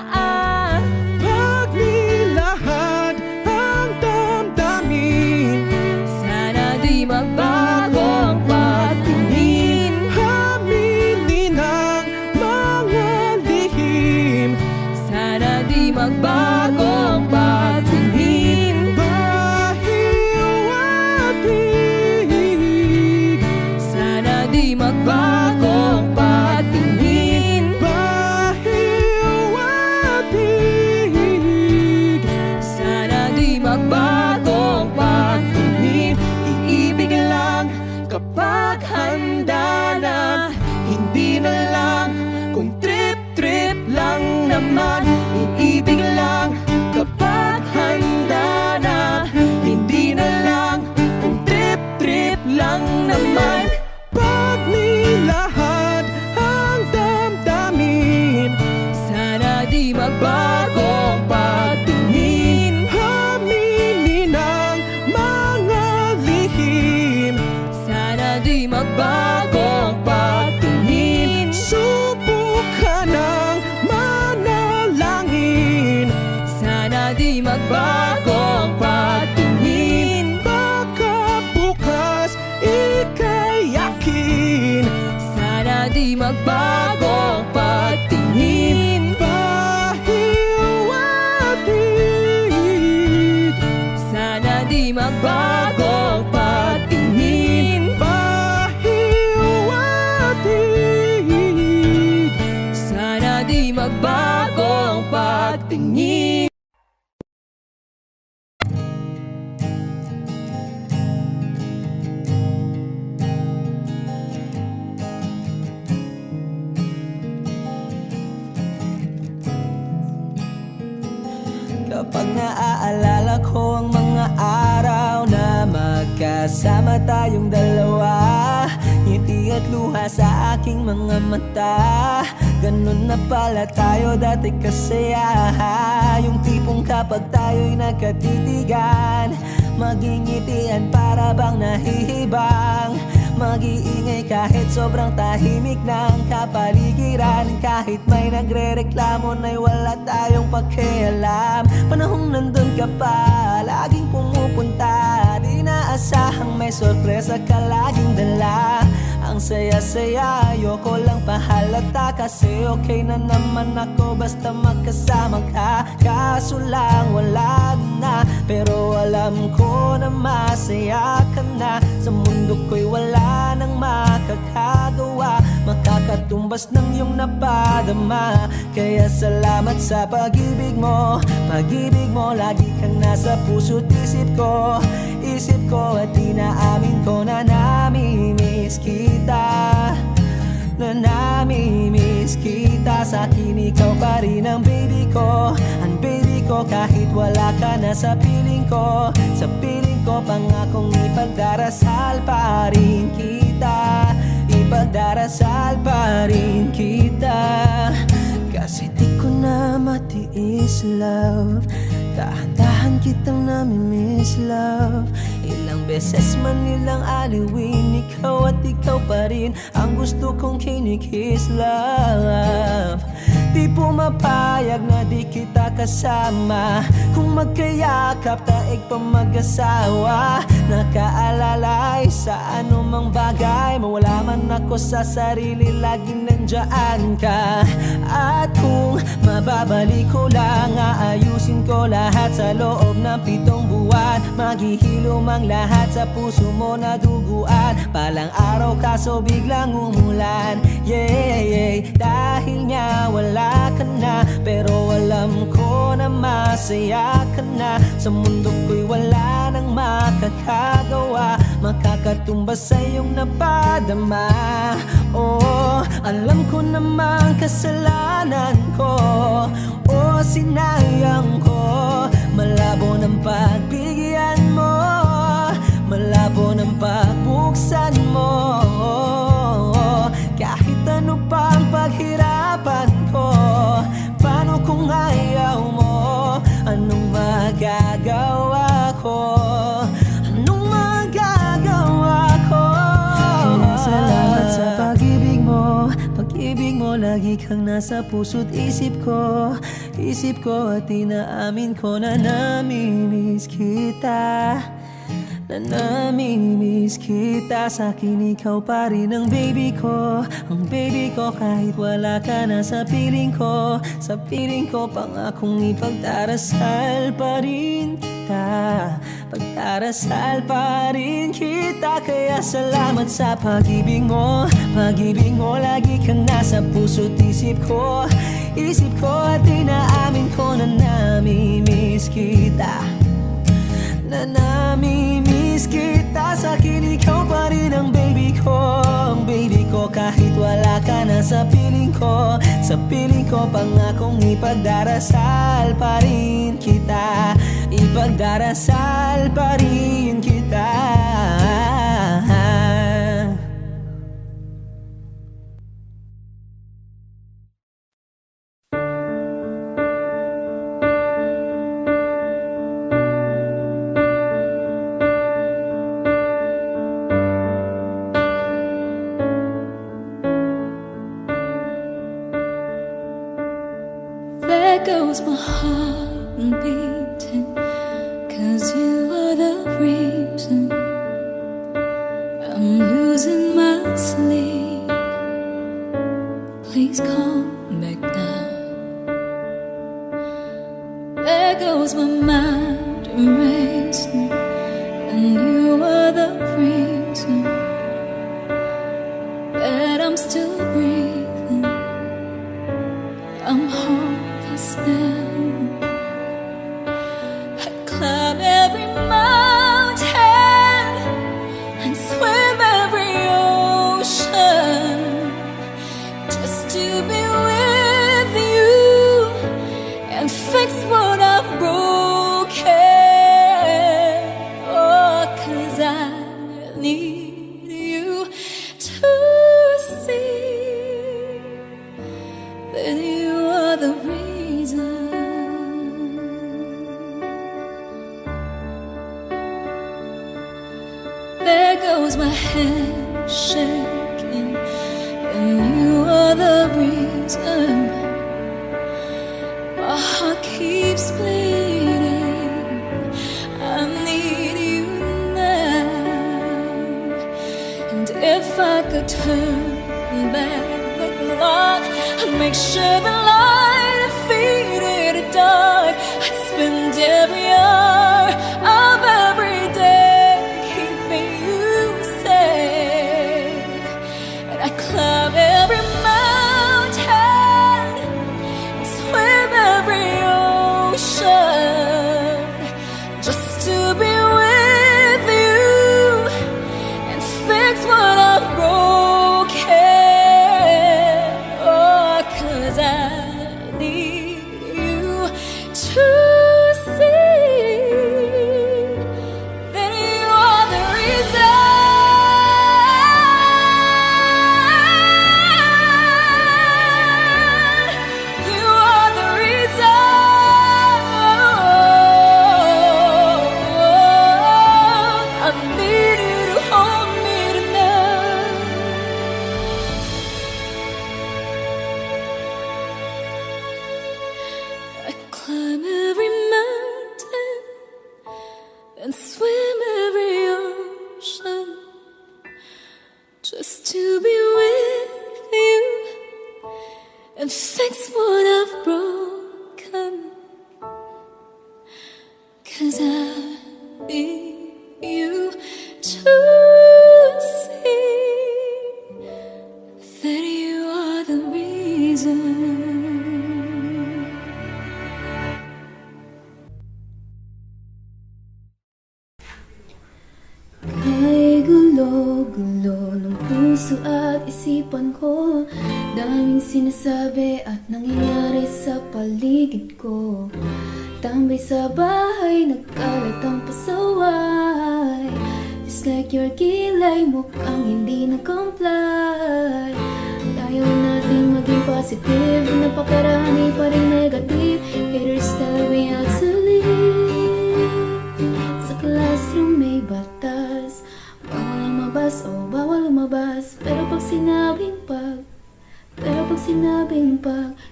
Pag nilahad ang damdamin, Sana di magbagong patingin. aminin ang mga lihim. Sana di magbagong patingin. Pahiwatig, Sana di magbagong patingin. pahiwatig. Sana di magbagong patingin. Iibig lang kapag handa na, hindi na lang kung trip-trip lang naman. Iibig lang kapag handa na, magbago ang pagtingin. Subukan ng manalangin, sana di magbago ang pagtingin. Baka bukas ika'y yakin, sana di magbago ang pagtingin. Pahiwatig, sana di magbago ang pagtingin. Pahiwatig, sana di magbago ang pagtingin. Kapag naaalala ko ang mga araw na magkasama tayong dalawa, ngiti at luha sa aking mga mata. Ganun na pala tayo dati kasaya, yung tipong kapag tayo'y nagkatitigan, magingitian para bang nahihibang. Mag-iingay kahit sobrang tahimik ng kapaligiran, kahit may nagre-reklamo na'y wala tayong pakialam. Panahong nandun ka pa, laging pumupunta, di naasahang may sorpresa ka laging dala. Ang saya-saya, ayoko lang pahalata, kasi okay na naman ako basta magkasama ka. Kaso lang wala na, pero alam ko na masaya ka na. Sa mundo ko'y wala nang makakagawa, makakatumbas ng iyong napadama. Kaya salamat sa pag-ibig mo, pag-ibig mo. Lagi kang nasa puso't isip ko, isip ko. At inaamin ko na nami-miss kita, na nami-miss kita. Sa akin ikaw pa rin ang baby ko, ang baby ko. Kahit wala ka na sa piling ko, sa piling ko. Pangakong ipagdarasal pa rin kita, ipagdarasal pa rin kita. Kasi di ko na matiis, love, dahan-dahan kitang nami-miss, love. Ilang beses man nilang aliwin, ikaw at ikaw pa rin ang gusto kong kinikiss, love. Di pumapayag na di kita kasama, kung magkayakap taig pa mag-asawa. Nakaalalay sa anumang bagay, mawala man ako sa sarili, laging nandyan ka. At kung mababalik ko lang, aayusin ko lahat sa loob ng 7 buwan. Maghihilom ang lahat sa puso mo na duguan. Palang araw kaso biglang umulan, yeah, yeah. Dahil nga wala ka na, pero alam ko na masaya ka na. Sa mundo ko'y wala nang makakagawa, makakatumbas sa iyong napadama. Oh, alam ko namang kasalanan ko, oh, sinayang ko. Malabo ng pagbigyan mo, malabo ng pagbuksan mo. Kahit ano pa ang paghirapan ko, paano kung ayaw mo? Anong magagawa ko? Anong magagawa ko? Kaya salamat sa pag-ibig mo, pag-ibig mo. Lagi kang nasa puso't isip ko, isip ko. At inaamin ko na nami-miss kita, na nami-miss kita. Sa akin ikaw pa rin ang baby ko, ang baby ko. Kahit wala ka na sa piling ko, sa piling ko. Pangakong ipagdarasal pa rin kita, pagdarasal pa rin kita. Kaya salamat sa pag-ibig mo, pag-ibig mo. Lagi kang nasa puso't isip ko, isip ko. At inaamin ko na nami-miss kita, na nami-miss kita. Sa akin ikaw pa rin ang baby ko, ang baby ko. Kahit wala ka na sa piling ko, sa piling ko. Pangakong ipagdarasal pa rin kita, ipagdarasal pa rin kita. goes my heart beating, 'cause you are the reason I'm losing my sleep. Please come back now. There goes my mind racing, and you are the reason that I'm still breathing. I'm hopeless now. I climb every mountain and swim every ocean just to be with you and fix what I've broken. Oh, 'cause I need you to see that you are the reason. There goes my head shaking, and you are the reason. My heart keeps bleeding. I need you now. And if I could turn back the clock, I'd make sure the light defeated the dark. I'd spend every hour of every day keeping you safe. And I climb every mountain and swim every ocean just to be with you and fix what I've broken. Oh, 'cause I need you to see that you are the reason. You are the reason. I need you to hold me tonight. I climb every mountain and swim every ocean just to be with you and fix what I've broken. 'Cause I need you to see that you are the reason. Ay gulo-gulo ng puso at isipan ko. Daming sinasabi at nangyayari sa paligid ko. Tambay sa bahay, nagkalat ang pasaway. Just like your kilay, mukhang hindi nag-comply. Ayaw natin maging positive, napakarami pa rin negative. Haters tell me how to live. Sa classroom may batas, bawal lumabas o bawal lumabas. Pero pag sinabing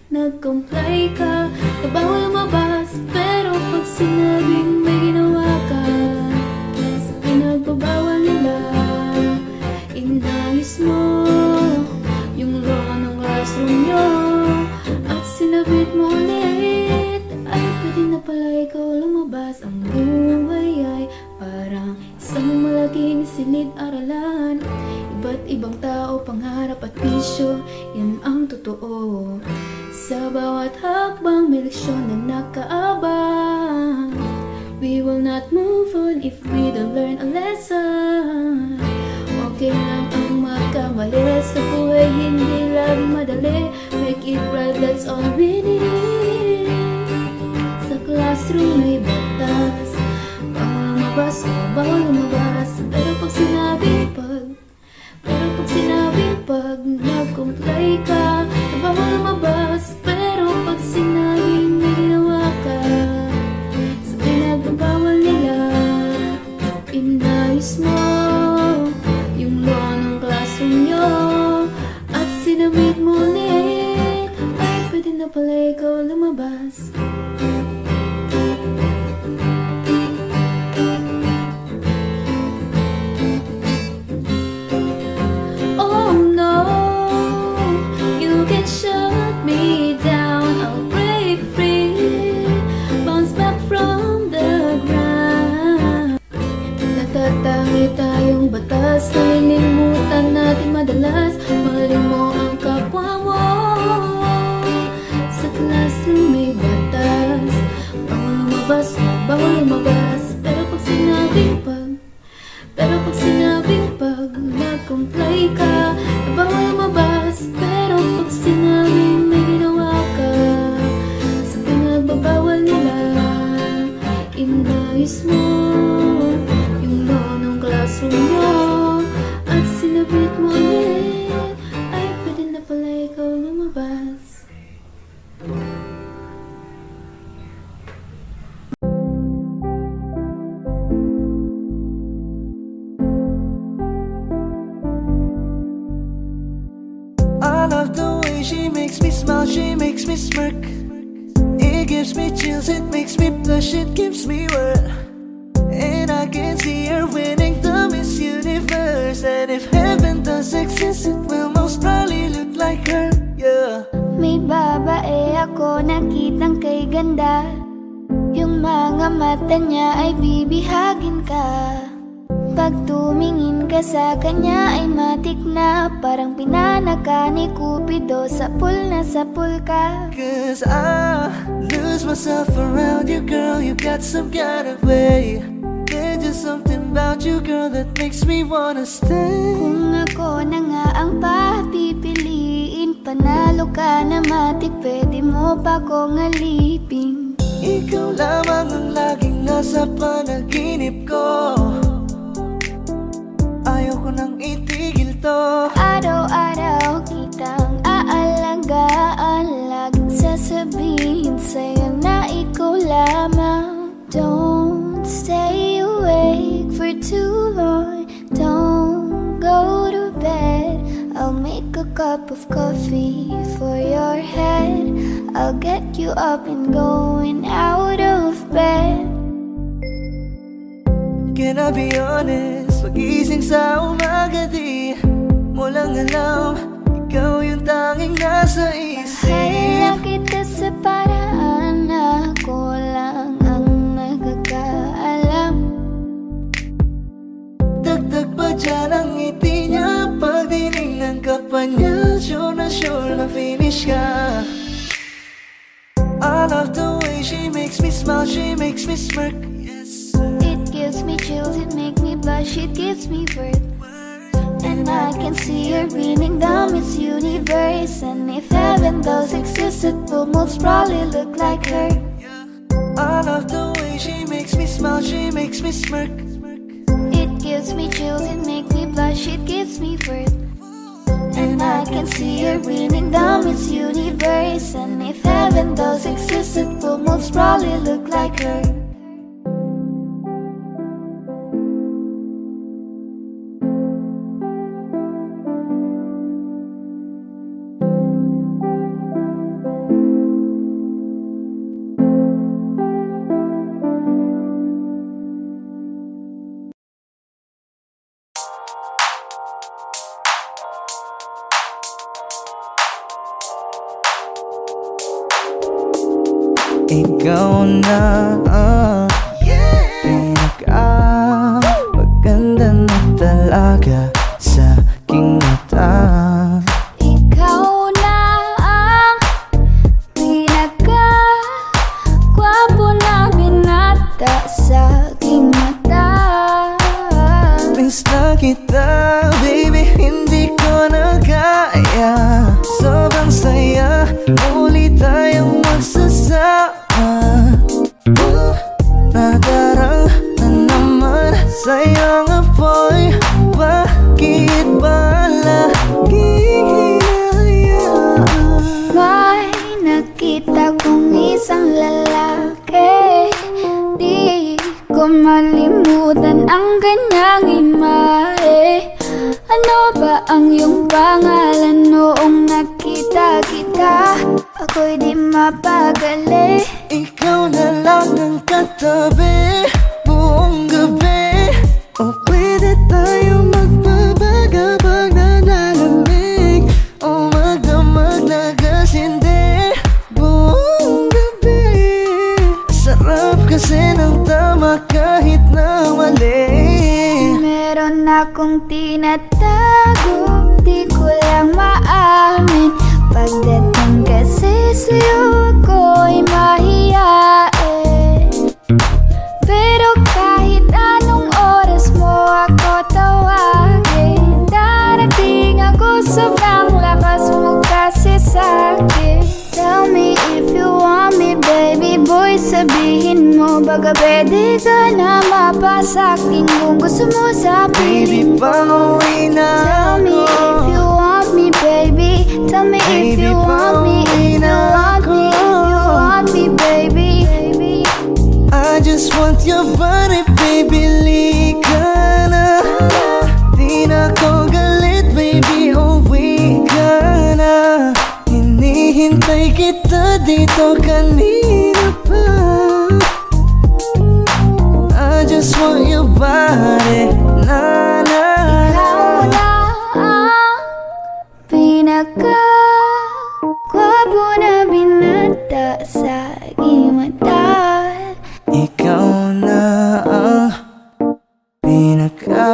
nag-comply ka, na bawal lumabas. Pero pag sinabing may ginawa ka sa pinagbabawal nila, inayos mo yung law ng classroom nyo at sinabit mo ulit. Ay, pwede na pala ikaw lumabas. Ang buhay ay parang isang malaking silid-aralan. Iba't ibang tao, pangarap at bisyo, yan ang totoo. Sa bawat hakbang may leksyon na nakaabang. We will not move on if we don't learn a lesson. Okay lang ang magkamali, sa buhay hindi laging madali. Make it right, that's all we need. Sa classroom may batas, bawal lumabas o bawal lumabas. Pero pag sinabing nag-comply ka, na bawal lumabas. Pero pag sinabing may ginawa ka sa pinagbabawal nila, inayos mo yung law ng classroom nyo at sinabit mo ulit. Ay, pwede na pala ikaw lumabas. smile, she makes me smirk. It gives me chills, it makes me blush, it gives me world. And I can see her winning the Miss Universe. And if heaven does exist, it will most probably look like her, yeah. May babae ako nakitang kay ganda. Yung mga mata niya ay bibihagin ka. Pag tumingin ka sa kanya ay matik na. Parang pinanaka ni Cupido, sapul na sapul ka. Cause I lose myself around you, girl. You got some kind of way. There's just something about you, girl, that makes me wanna stay. Kung ako na nga ang papipiliin, panalo ka na matik, pwede mo pa kong alipin. Ikaw lamang ang laging nasa panaginip ko. Ayoko nang itigil to. Araw-araw kitang aalagaan, laging sasabihin sa'yo na ikaw lamang. Don't stay awake for too long, don't go to bed. I'll make a cup of coffee for your head. I'll get you up and going out of bed. Can I be honest? Pag-ising sa umaga di mo lang alam, ikaw yung tanging nasa isip. Mahal kita sa paraan na ako lang ang nagkakaalam. Dagdag pa dyan ang ngiti niya, pag dinignan ka pa niya, sure na finish ka. I love the way she makes me smile, she makes me smirk. It gives me chills, it makes me blush, it gives me birth. And I can see her winning the Miss Universe. And if heaven does exist, it will most probably look like her. I love the way she makes me smile, she makes me smirk. It gives me chills, it makes me blush, it gives me birth. And I can see her winning the Miss Universe. And if heaven does exist, it will most probably look like her. Ikaw na pinaka-maganda na talaga sa aking mata. Ikaw na ang pinaka-gwapo na binata sa aking mata. Miss na kita, baby, hindi ko na kaya. Sobrang saya, muli tayong magsasama. Nadarang na naman sa'yong apoy. Bakit ba laging hinahayaan? May nakita kong isang lalaki, di ko malimutan ang kanyang imahe. Ano ba ang iyong pangalan noong nakita kita? Ako'y di mapagali. Ikaw na lang ang katabi buong gabi. O pwede tayo magbabaga pag nalalamig, o magdamag na gasindi buong gabi. Sarap kasi ng tama kahit na mali. Meron akong tinatago, di ko lang maamin. Pagdating kasi sa'yo ako'y mahiyain. Pero kahit anong oras mo ako tawagin, darating ako, sobrang lakas mo kasi sa'kin. Tell me if you want me, baby boy, sabihin mo baga pwede ka na mapasakin kung gusto mo sa Baby, piling ko. pauwi na Tell me if you want me, baby. Tell me if you want me, if you want me, if you want me, baby. I just want your body, baby, lika na. Di na ko galit, baby, uwi ka na. Hinihintay Hinintay kita dito kanina pa. I just want your body, na na. Ikaw na ang pinaka-gwapo na binata sa aking mata. Ikaw na ang pinaka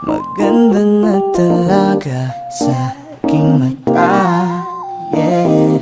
maganda na talaga sa aking mata. Yeah.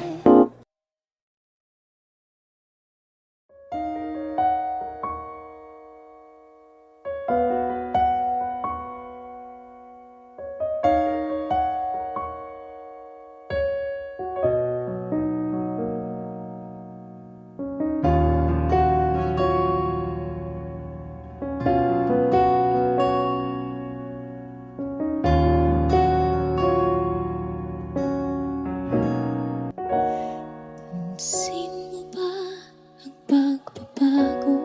Pansin mo ba ang pagbabago?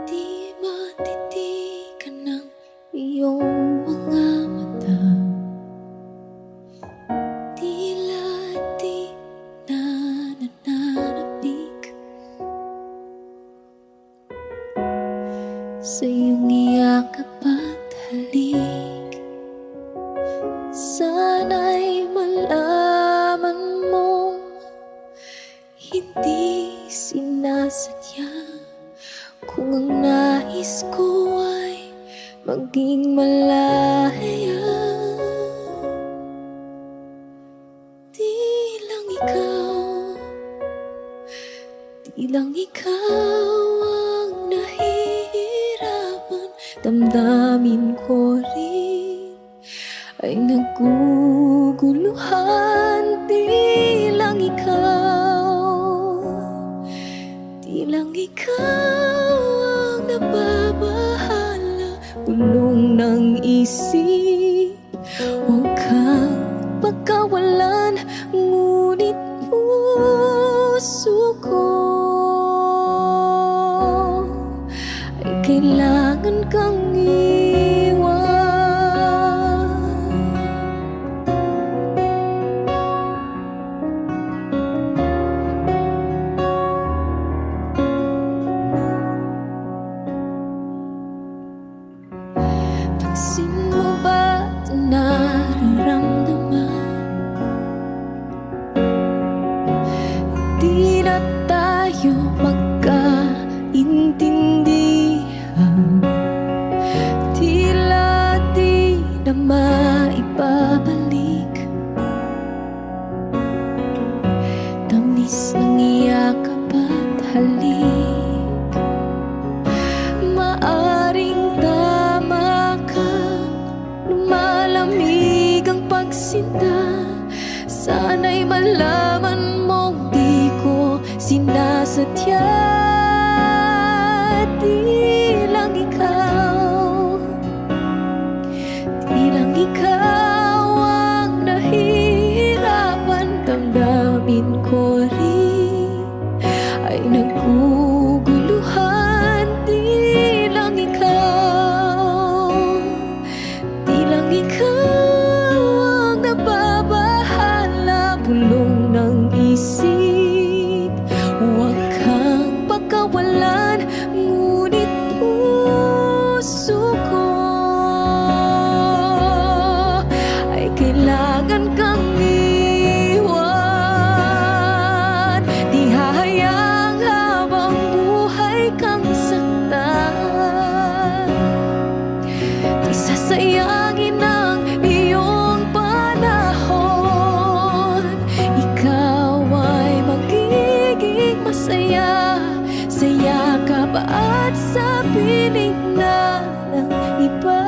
Di matitigan ng iyong mga mata. Tila di na nananabik sa iyong iyakap at halik. Sana'y malaman mong hindi sinasadya kung ang nais ko ay maging malaya. Di lang ikaw ang nahihirapan. Damdamin ko rin ay naguguluhan. Di lang ikaw ang nababahala. Bulong ng isip, huwag kang pagkawalan. Ngunit puso ko ay kailangan kang iwan. Pansin mo ba ito nararamdaman? Hindi na tayo magkaintindihan. Tila di na maibabalik. Tamis ng iyakap at halik. Maaring tama ka, lumalamig ang pagsinta. Sana'y malaman mong di ko sinasadya. Di lang ikaw ang nahihirapan. Damdamin ko rin ay naguguluhan. Di lang ikaw ang nababahala. Bulong ng isip, huwag kang pagkawalan. Ngunit puso ko ay kailangan kang iwan. Di hahayang habang buhay kang saktan. Di sasayangin ang iyong panahon. Ikaw ay magiging masaya sa yakap at sa piling na ng iba.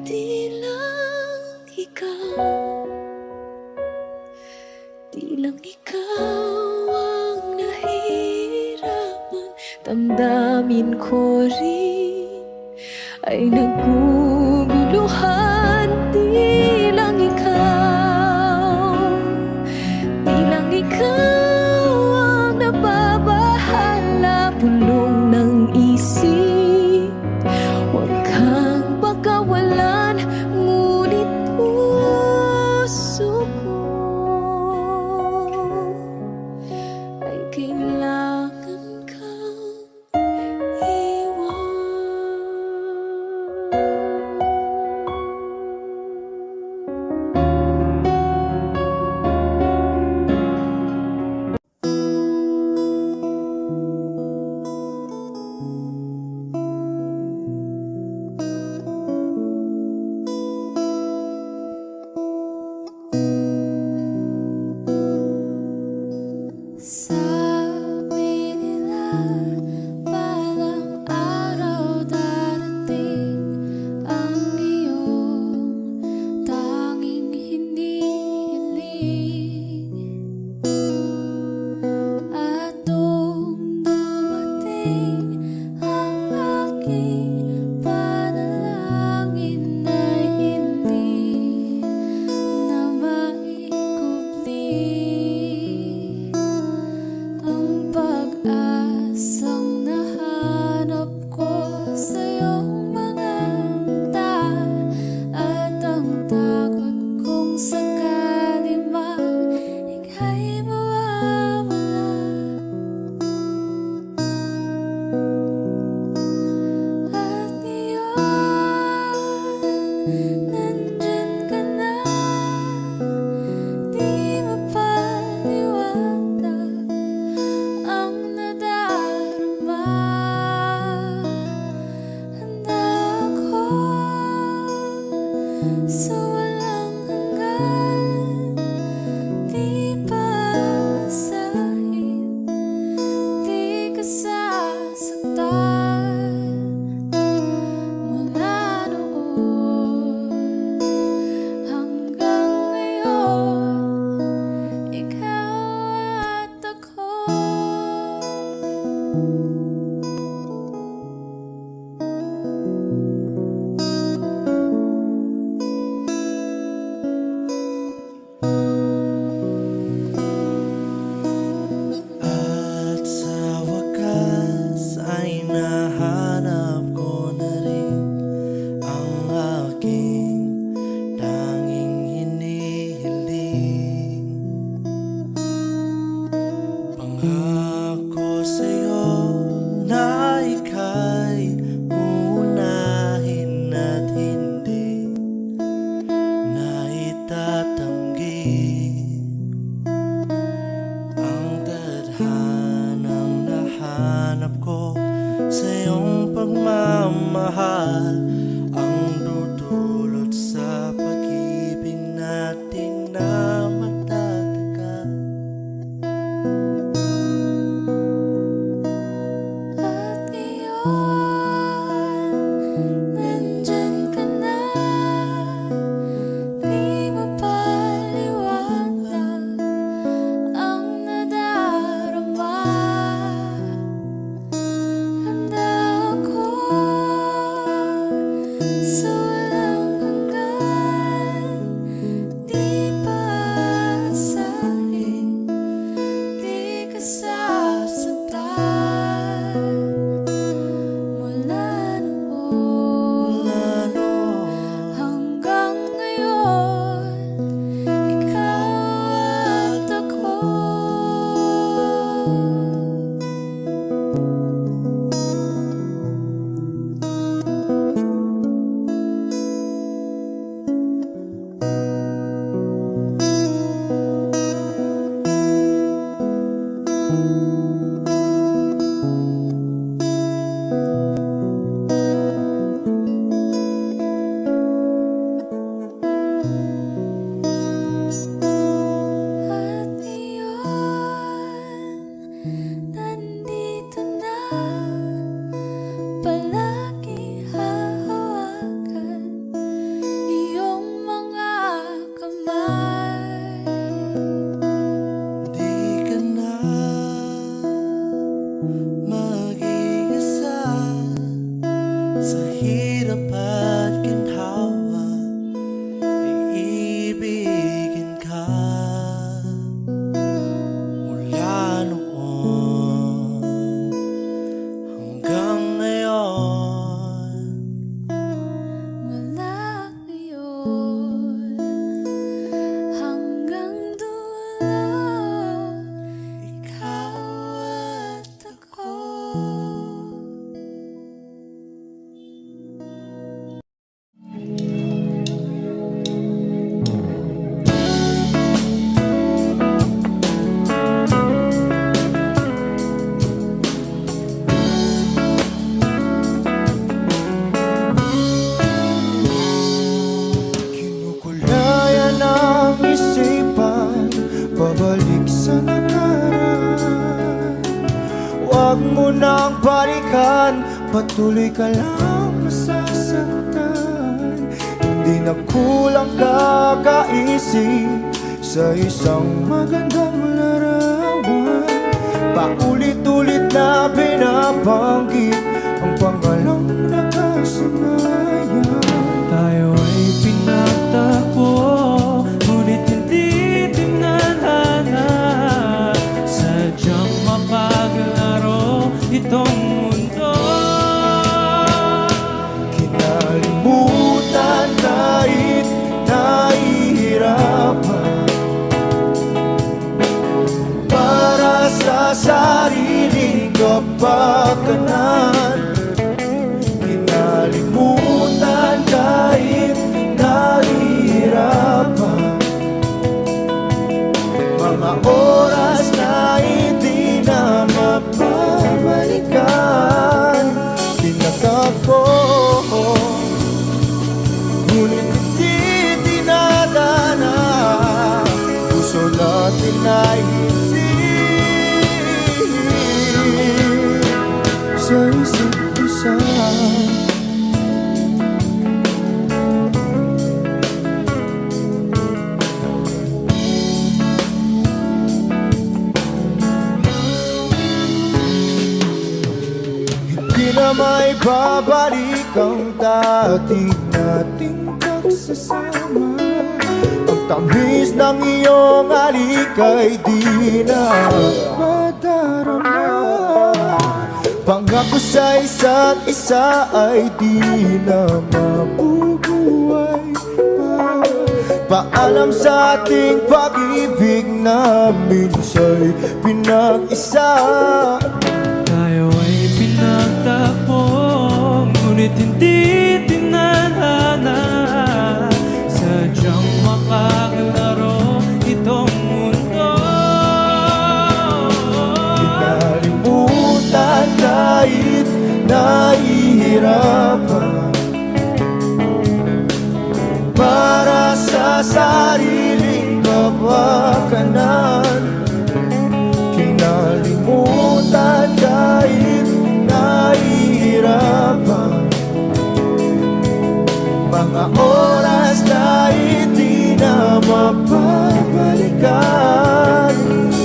Di lang ikaw ang nahihirapan. Damdamin ko rin ay naguguluhan. Di lang ikaw ang nababahala. Bulong ng isip, ang aking panalangin ay hindi na maikubli. Ang pag-asang nahanap ko sa iyong mga mata at ang takot kung sakali mang ika'y mawawala. At ngayon, nandyan ka na, di mapaliwanag ang nadarama. Handa ako sa walang hanggan, di pasahin, di ka sasaktan. Mula noon hanggang ngayon, ikaw at ako. At sa wakas ay nahanap ko na rin ang aking tanging hinihiling. Pangako sa'yo na ika'y uunahin at hindi na itatanggi ang tadhanang nahanap ko sa iyong pagmamahal, ang dudulot sa pag-ibig natin na matatagal. At ngayon, nandyan ka na, di mapaliwanag ang nadarama. Handa ako sa walang hanggan, di pasahin, di ka sasaktan. Mula noon hanggang ngayon, ikaw at ako. At ngayon, nandito na, palagi hahawakan iyong mga kamay. Di ka na mag-iisa sa hirap at ginhawa, iibigin ka. Mula noon hanggang ngayon, Mula ngayon hanggang dulo, ikaw at ako. Kinukulayan ang isipan, pabalik sa nakaraan. Huwag mo nang balikan, patuloy ka lang masasaktan. Hindi na kulang kakaisip sa isang magandang larawan. Paulit-ulit na binabanggit ang pangalang nakasanayan. Tayo ay pinagtagpo, ngunit hindi tinadhana. Sadyang mapaglaro itong mundo. Kinalimutan kahit nahihirapan, para sa sariling kapakanan. Kinalimutan kahit nahihirapan, mga oras na hindi na mapabalikan. Tinatako, ngunit hindi dinadana. Puso natin ay hindi sa isa't isa. Hindi na may babalik ang dati nating pagsasama. Ang tamis ng iyong halik ay di na madarama. Pangako sa isa't isa ay di na mabubuhay pa. Paalam sa ating pag-ibig na minsa'y pinag-isa. Tayo ay pinagtagpo, ngunit hindi tinadhana. Sadyang makaglaro itong mundo. Kinalimutan kahit nahihirapan, para sa sariling kapakanan. Kinalimutan kahit nahihirapan, mga oras na hindi na mapabalikan.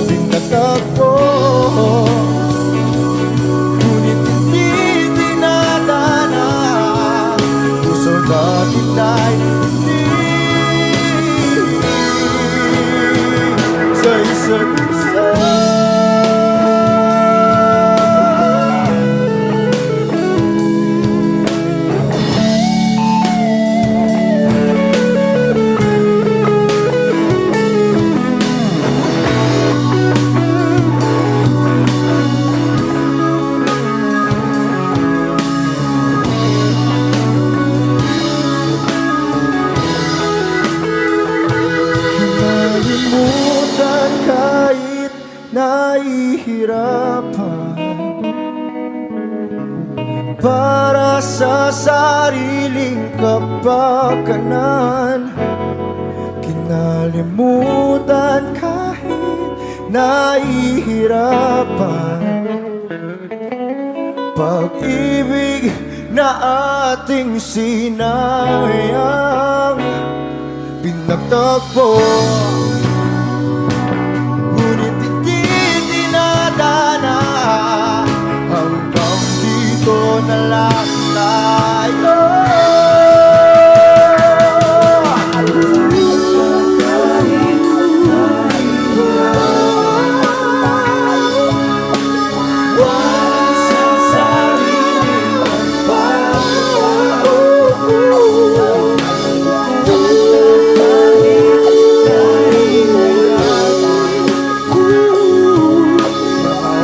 Tinatagpo, ngunit hindi dinadana. Puso natin ay hindi sa isa't isa. Kinalimutan kahit nahihirapan, para sa sariling kapakanan. Kinalimutan kahit nahihirapan, pag-ibig na ating sinayang. Pinagtagpo, ngunit hindi dinadana. Hanggang dito na lang tayo.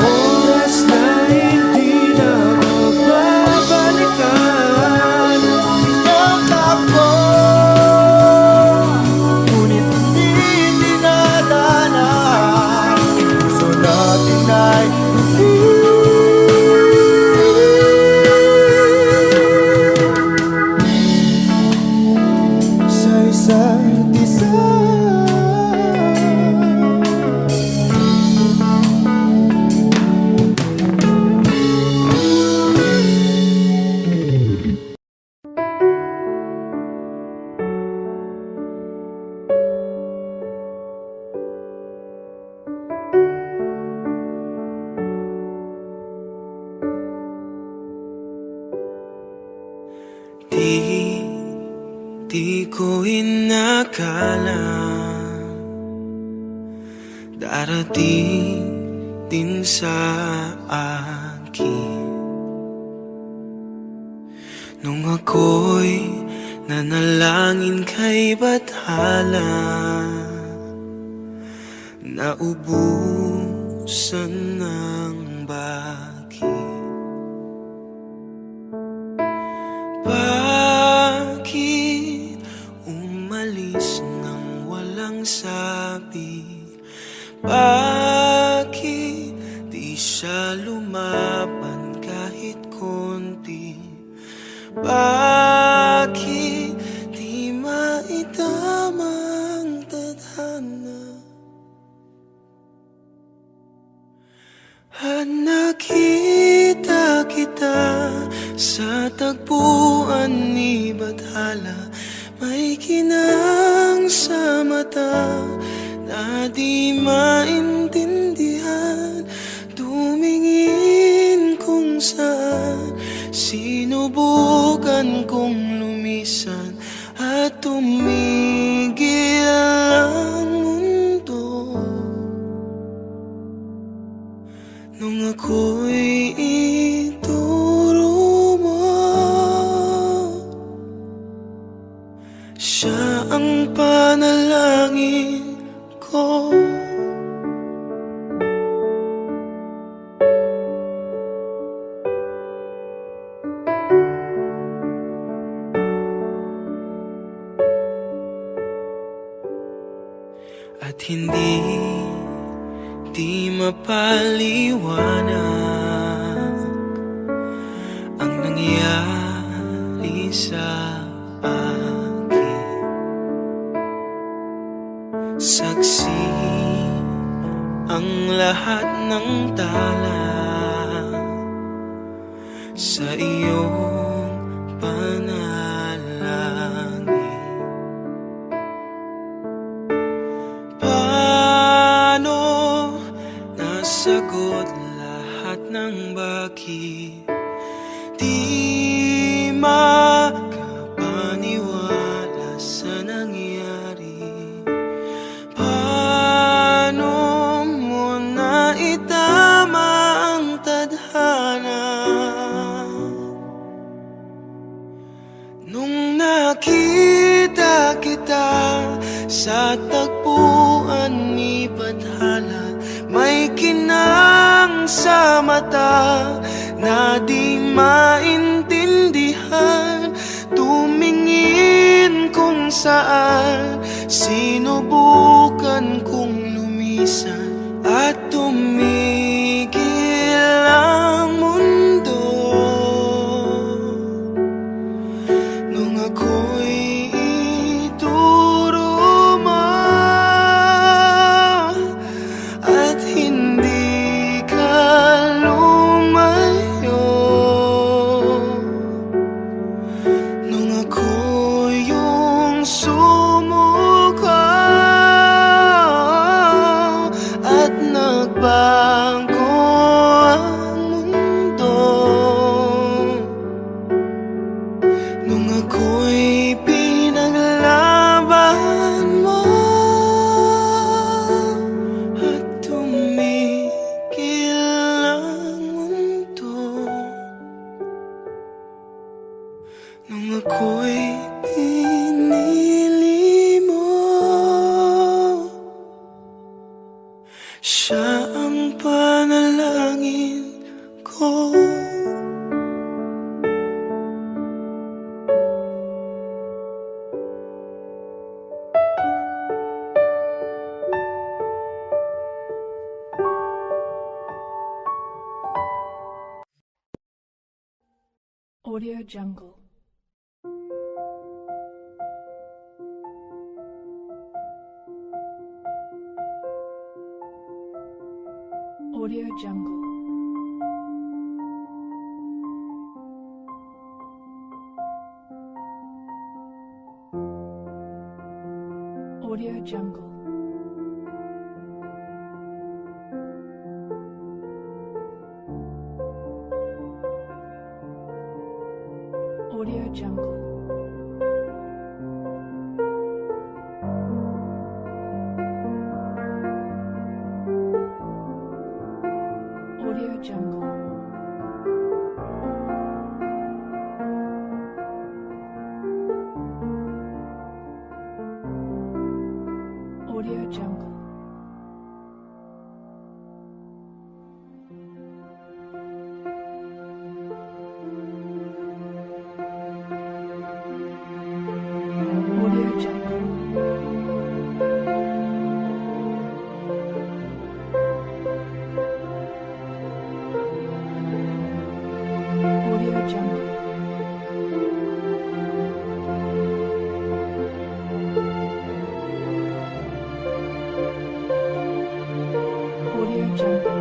Oras na hindi na mapabalikan. Di ko inakala darating din sa akin nung ako'y nanalangin kay Bathala, naubusan ng bakit. Bakit umalis nang walang sabi? Bakit di siya lumaban kahit konti? Bakit di maitama ang tadhana? At nakita kita sa tagpuan ni Bathala, may kinang sa mata na di maintindihan. Tumingin kung saan, sinubukan kong lumisan at tumigil ang mundo. Nung ako'y ituro mo, siya ang panalangin ko. At di mapaliwanag ang nangyari sa akin. Saksi ang lahat ng tala sa iyong panalangin. Paano nasagot lahat ng bakit? Di makapaniwala sa nangyari. Paano mo naitama ang tadhana? Nung nakita kita sa tagpuan ni Bathala, may kinang sa mata na di maintindihan. Tumingin kung saan, sinubukan kong lumisan at tumigil ang mundo. Nung ako'y ituro mo at hindi ka lumayo, nung ako yung sumuko at nagbago ang mundo, nung ako'y pinaglaban mo at tumigil ang mundo, nung ako'y pinili mo, siya ang panalangin ko. Audio Jungle. Audio Jungle. Audio Jungle. Audio Jungle. Audio Jungle. Audio Jungle. Audio Jungle. Audio Jungle. Audio Jungle. Audio Jungle.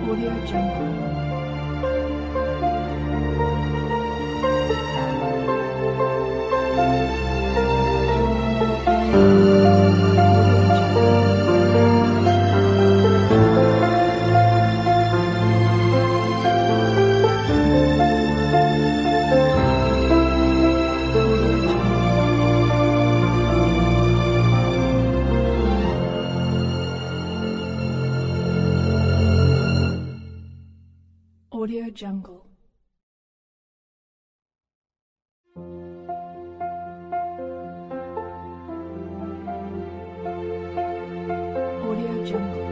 Audio Jungle. Audio Jungle. Audio Jungle. Audio Jungle.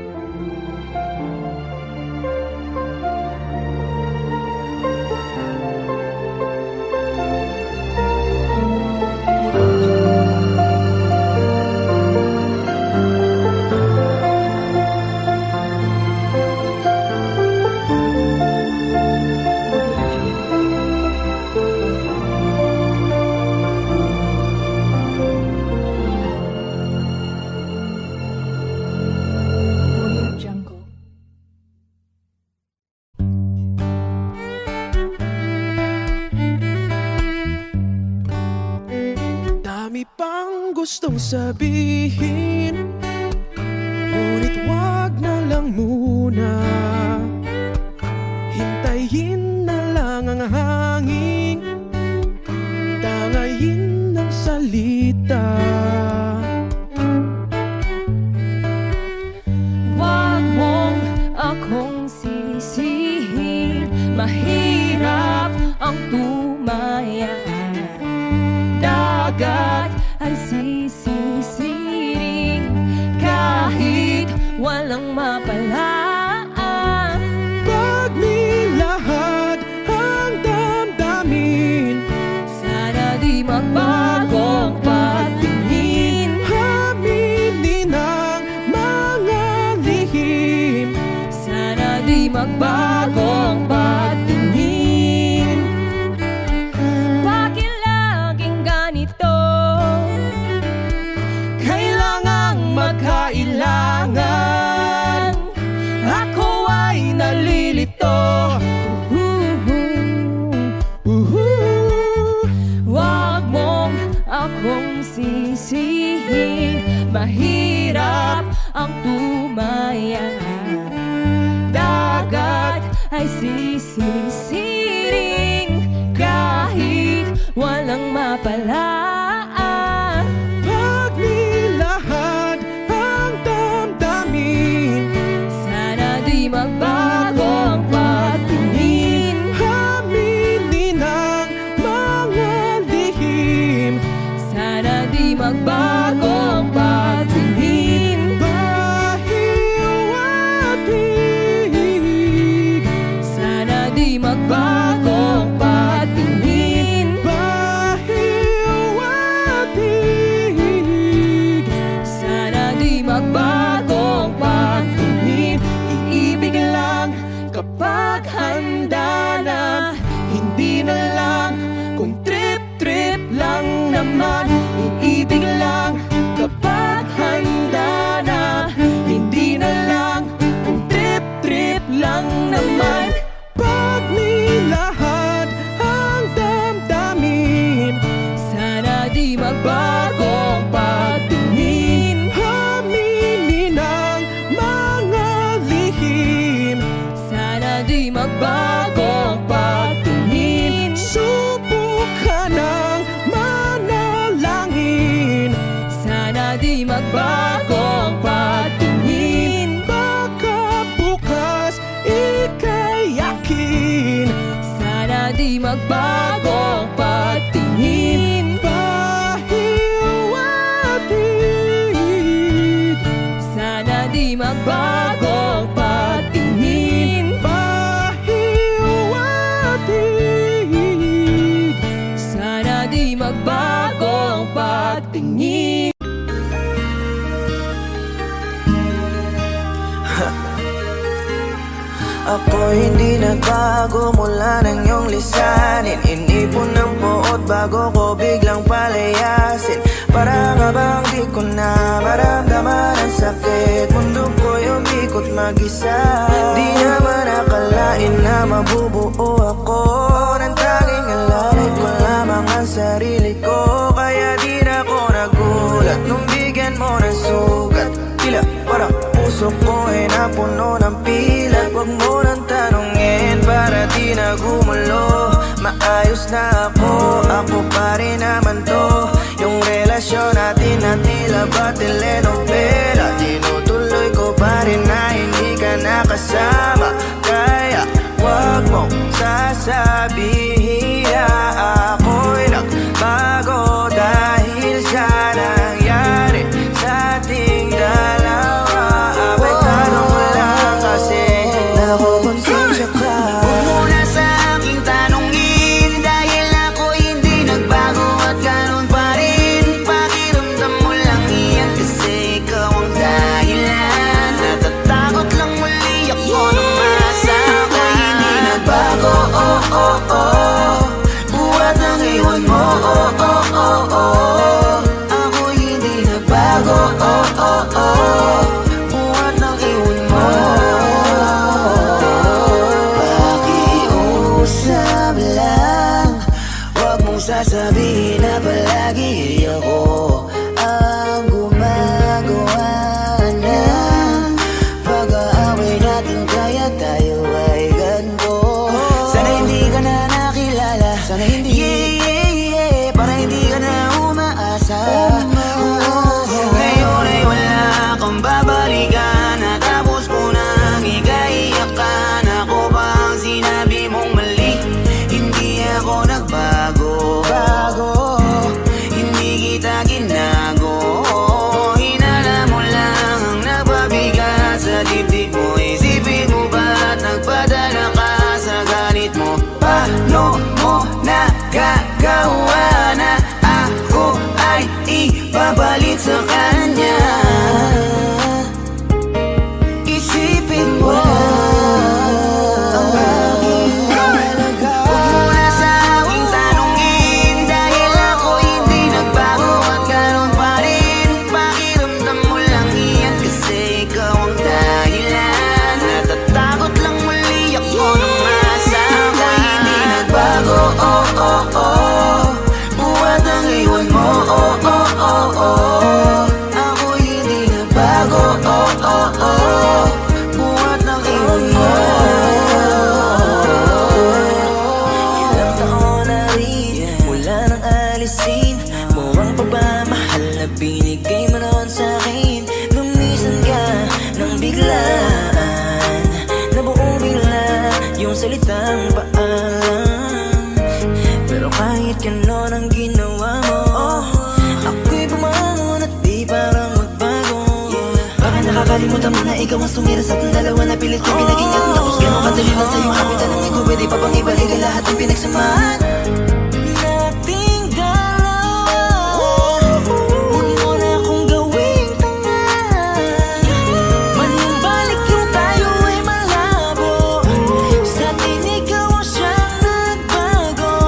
Audio Jungle. Dami pang gustong sabihin, ngunit wag na lang muna. Hintayin na lang ang hangin, tangayin ng salita. Wag mong akong sisihin, mahirap ang tumaya. Dagat ay sisisiring kahit walang mapalaan. Pag nilahad ang damdamin, Sana di magbagong patingin. aminin ang mga lihim. Sana di magbagong patingin. Bakit laging ganito? Kailangang magkailangan, ako ay nalilito. Wag mong akong sisihin, mahirap ang tumaya. Dagat ay sisisiring kahit walang mapalaan. Pag nilahad ang damdamin, Sana di magbagong patingin. aminin ang mga lihim. Sana di magbagong patingin. Pahiwatig, Sana di magbagong patingin. pahiwatig. Sana di magbagong patingin. Iibig lang kapag handa na, na lang kung trip-trip lang naman. Iibig lang kapag handa na. Hindi na lang kung trip-trip lang naman. Pag nilahat ang damdamin, sana di magbagong pagtingin. Aminin ang mga lihim, sana di magbagong pagtingin. Subukan ng manalangin, sana di magbagong pagtingin. Baka bukas ika'y yakin, sana di magbagong pagtingin. Pahiwatig, sana di magbagong pagtingin. Pahiwatig, sana di magbagong pagtingin. Ako hindi nagbago mula ng iyong lisanin. Inipon ng buot bago ko biglang palayasin. Para nga bang di ko na maramdaman ang sakit. Mundo ko'y umikot mag-isa. Di naman akalain na mabubuo ako ng tanging alalay ko lamang ang sarili ko. Kaya di na ako nagulat nung bigyan mo ng sugat. Tila para puso ko ay napuno ng pilat. Huwag mo nang tanungin para di na gumulo. Maayos na ako pa rin naman to. Yung relasyon natin na tila ba telenovela. Tinutuloy ko pa rin na hindi ka nakasama. Kaya huwag mong sasabihin na ako'y nagbago dahil sa nangyari sa ating dalawa. Abay tanong ko lang kasi nakukonsensya ka. Huwag mo na sa aking tanongin, dahil ako hindi nagbago at ganun pa rin. Pakiramdam mo lang iyan kasi ikaw ang dahilan. Natatakot lang muli ako nung masa ako'y hindi nagbago. Buhat ang iwan mo. Ako'y hindi nagbago. Buhat ng iwan mo. Pakiusap lang, huwag mong sasabihin na palagi ako ang gumagawa ng pag-aaway natin. Kaya tayo ay ganito. Sana hindi ka na nakilala, sana hindi para hindi ka na umaasa. Ngayon ay wala kang babalikan, natapos ko nang ikaiyakan. Ako ba ang sinabi mong mali? Hindi ako nagbago, hindi kita ginago. Hinala mo lang ang nagpabigat sa dibdib mo. Isipin mo ba't nagpadala ka sa galit mo? Paano mo nagagawa na ako ay ipapalit sa kanya? Isipin mo ang aking halaga. Huwag mo na sa aking tanongin, dahil ako hindi nagbago at ganun pa rin. Pakiramdam mo lang iyan kasi ikaw ang dahilan. Natatakot lang muli ako nung masa ako'y hindi nagbago. Buhat ang iwan mo. Ako'y hindi nagbago. Buhat ng iwan mo. Ilang taon na rin mula nang alisin mo ang pagmamahal na binigay mo noon sa'kin. Lumisan ka nang biglaan, nabuo bigla yung salitang paalam. Pero kahit gano'n ang ginawa mo, ako'y bumangon at di parang magbago. Baka nakakalimutan mo na ikaw ang sumira sa ating dalawa na pilit ko pinag-ingat. Tapos gano'n kadali lang sa'yo ang aking tanongin ko, pwede pa bang ibalik ang lahat ng pinagsamahan nating dalawa? Huwag mo na akong gawing tanga. Manumbalik yung tayo ay malabo. Sa atin ikaw ang siyang nagbago.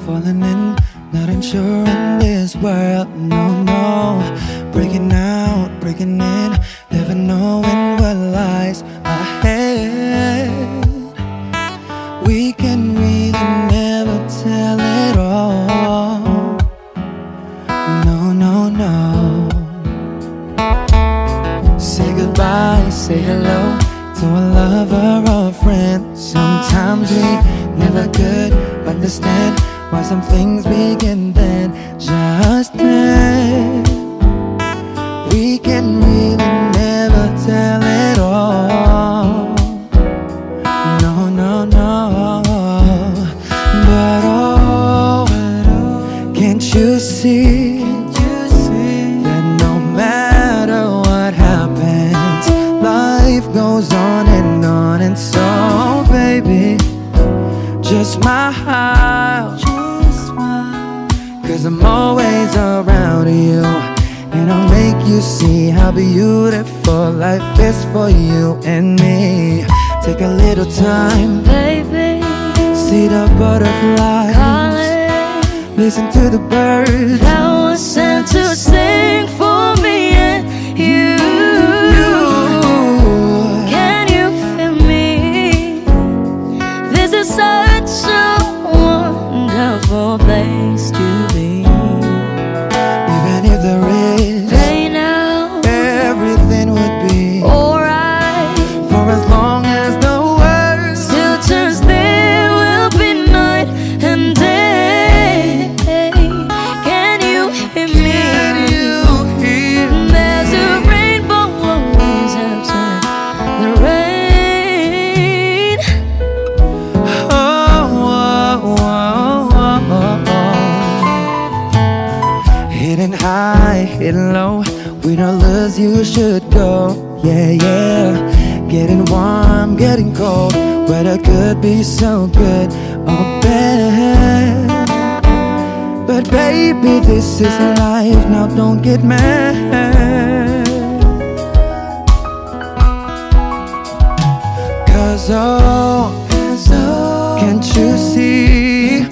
falling in, not unsure in this world. No, no, breaking out, breaking in, never knowing what lies ahead. We can really never tell it all. No, no, no. Say goodbye, say hello to a lover or a friend. Sometimes we never could understand why some things begin then, just then. We can really never tell it all. No, no, no. But oh, can't you see that no matter what happens, life goes on and on. And so baby, just smile, cause I'm always around you, and I'll make you see how beautiful life is for you and me. Take a little time, Baby, see the butterflies, calling, listen to the birds. that was sent to sing for me and you. Can you feel me? This is such a wonderful place to be. Even if there is Pain now, everything would be alright. for as long as the world Still turns, there will be night and day. Can you hear me? Can you hear? There's a rainbow always after the rain. Hidden high, hidden low, with all us you should go. Yeah, yeah, getting warm, getting cold, weather could be so good or bad. But baby, this is life, now don't get mad. Cause oh, can't you see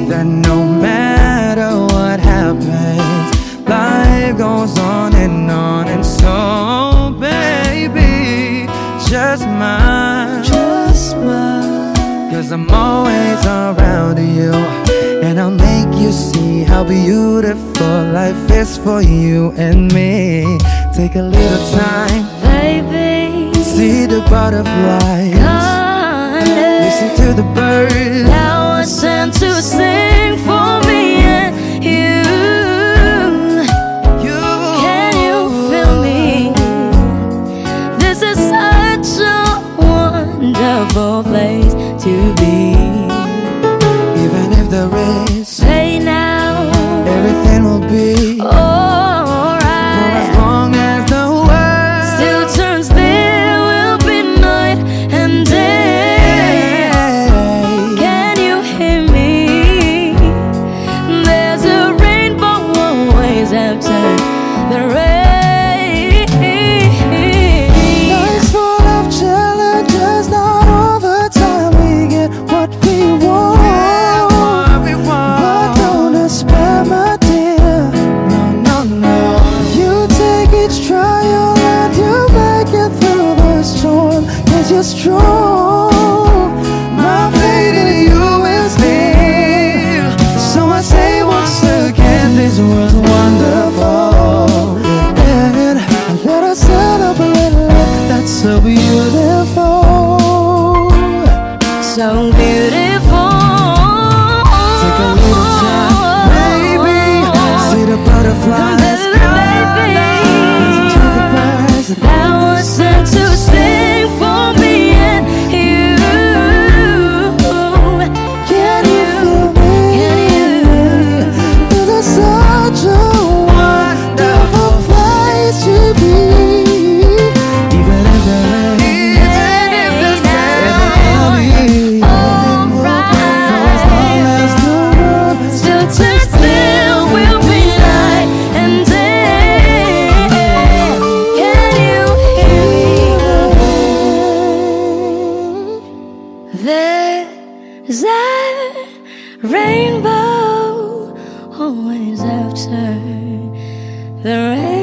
that no matter what happens, life goes on and on. And so baby, just smile, cause I'm always around you, and I'll make you see how beautiful life is for you and me. Take a little time, Baby, see the butterflies, listen to the birds. that was sent to sing for me and you. Can you feel me? This is such a wonderful place to be. Even if there is Say now, everything will be for alright. as long as the world Still turns, there will be night and day. Can you rainbow always after the rain.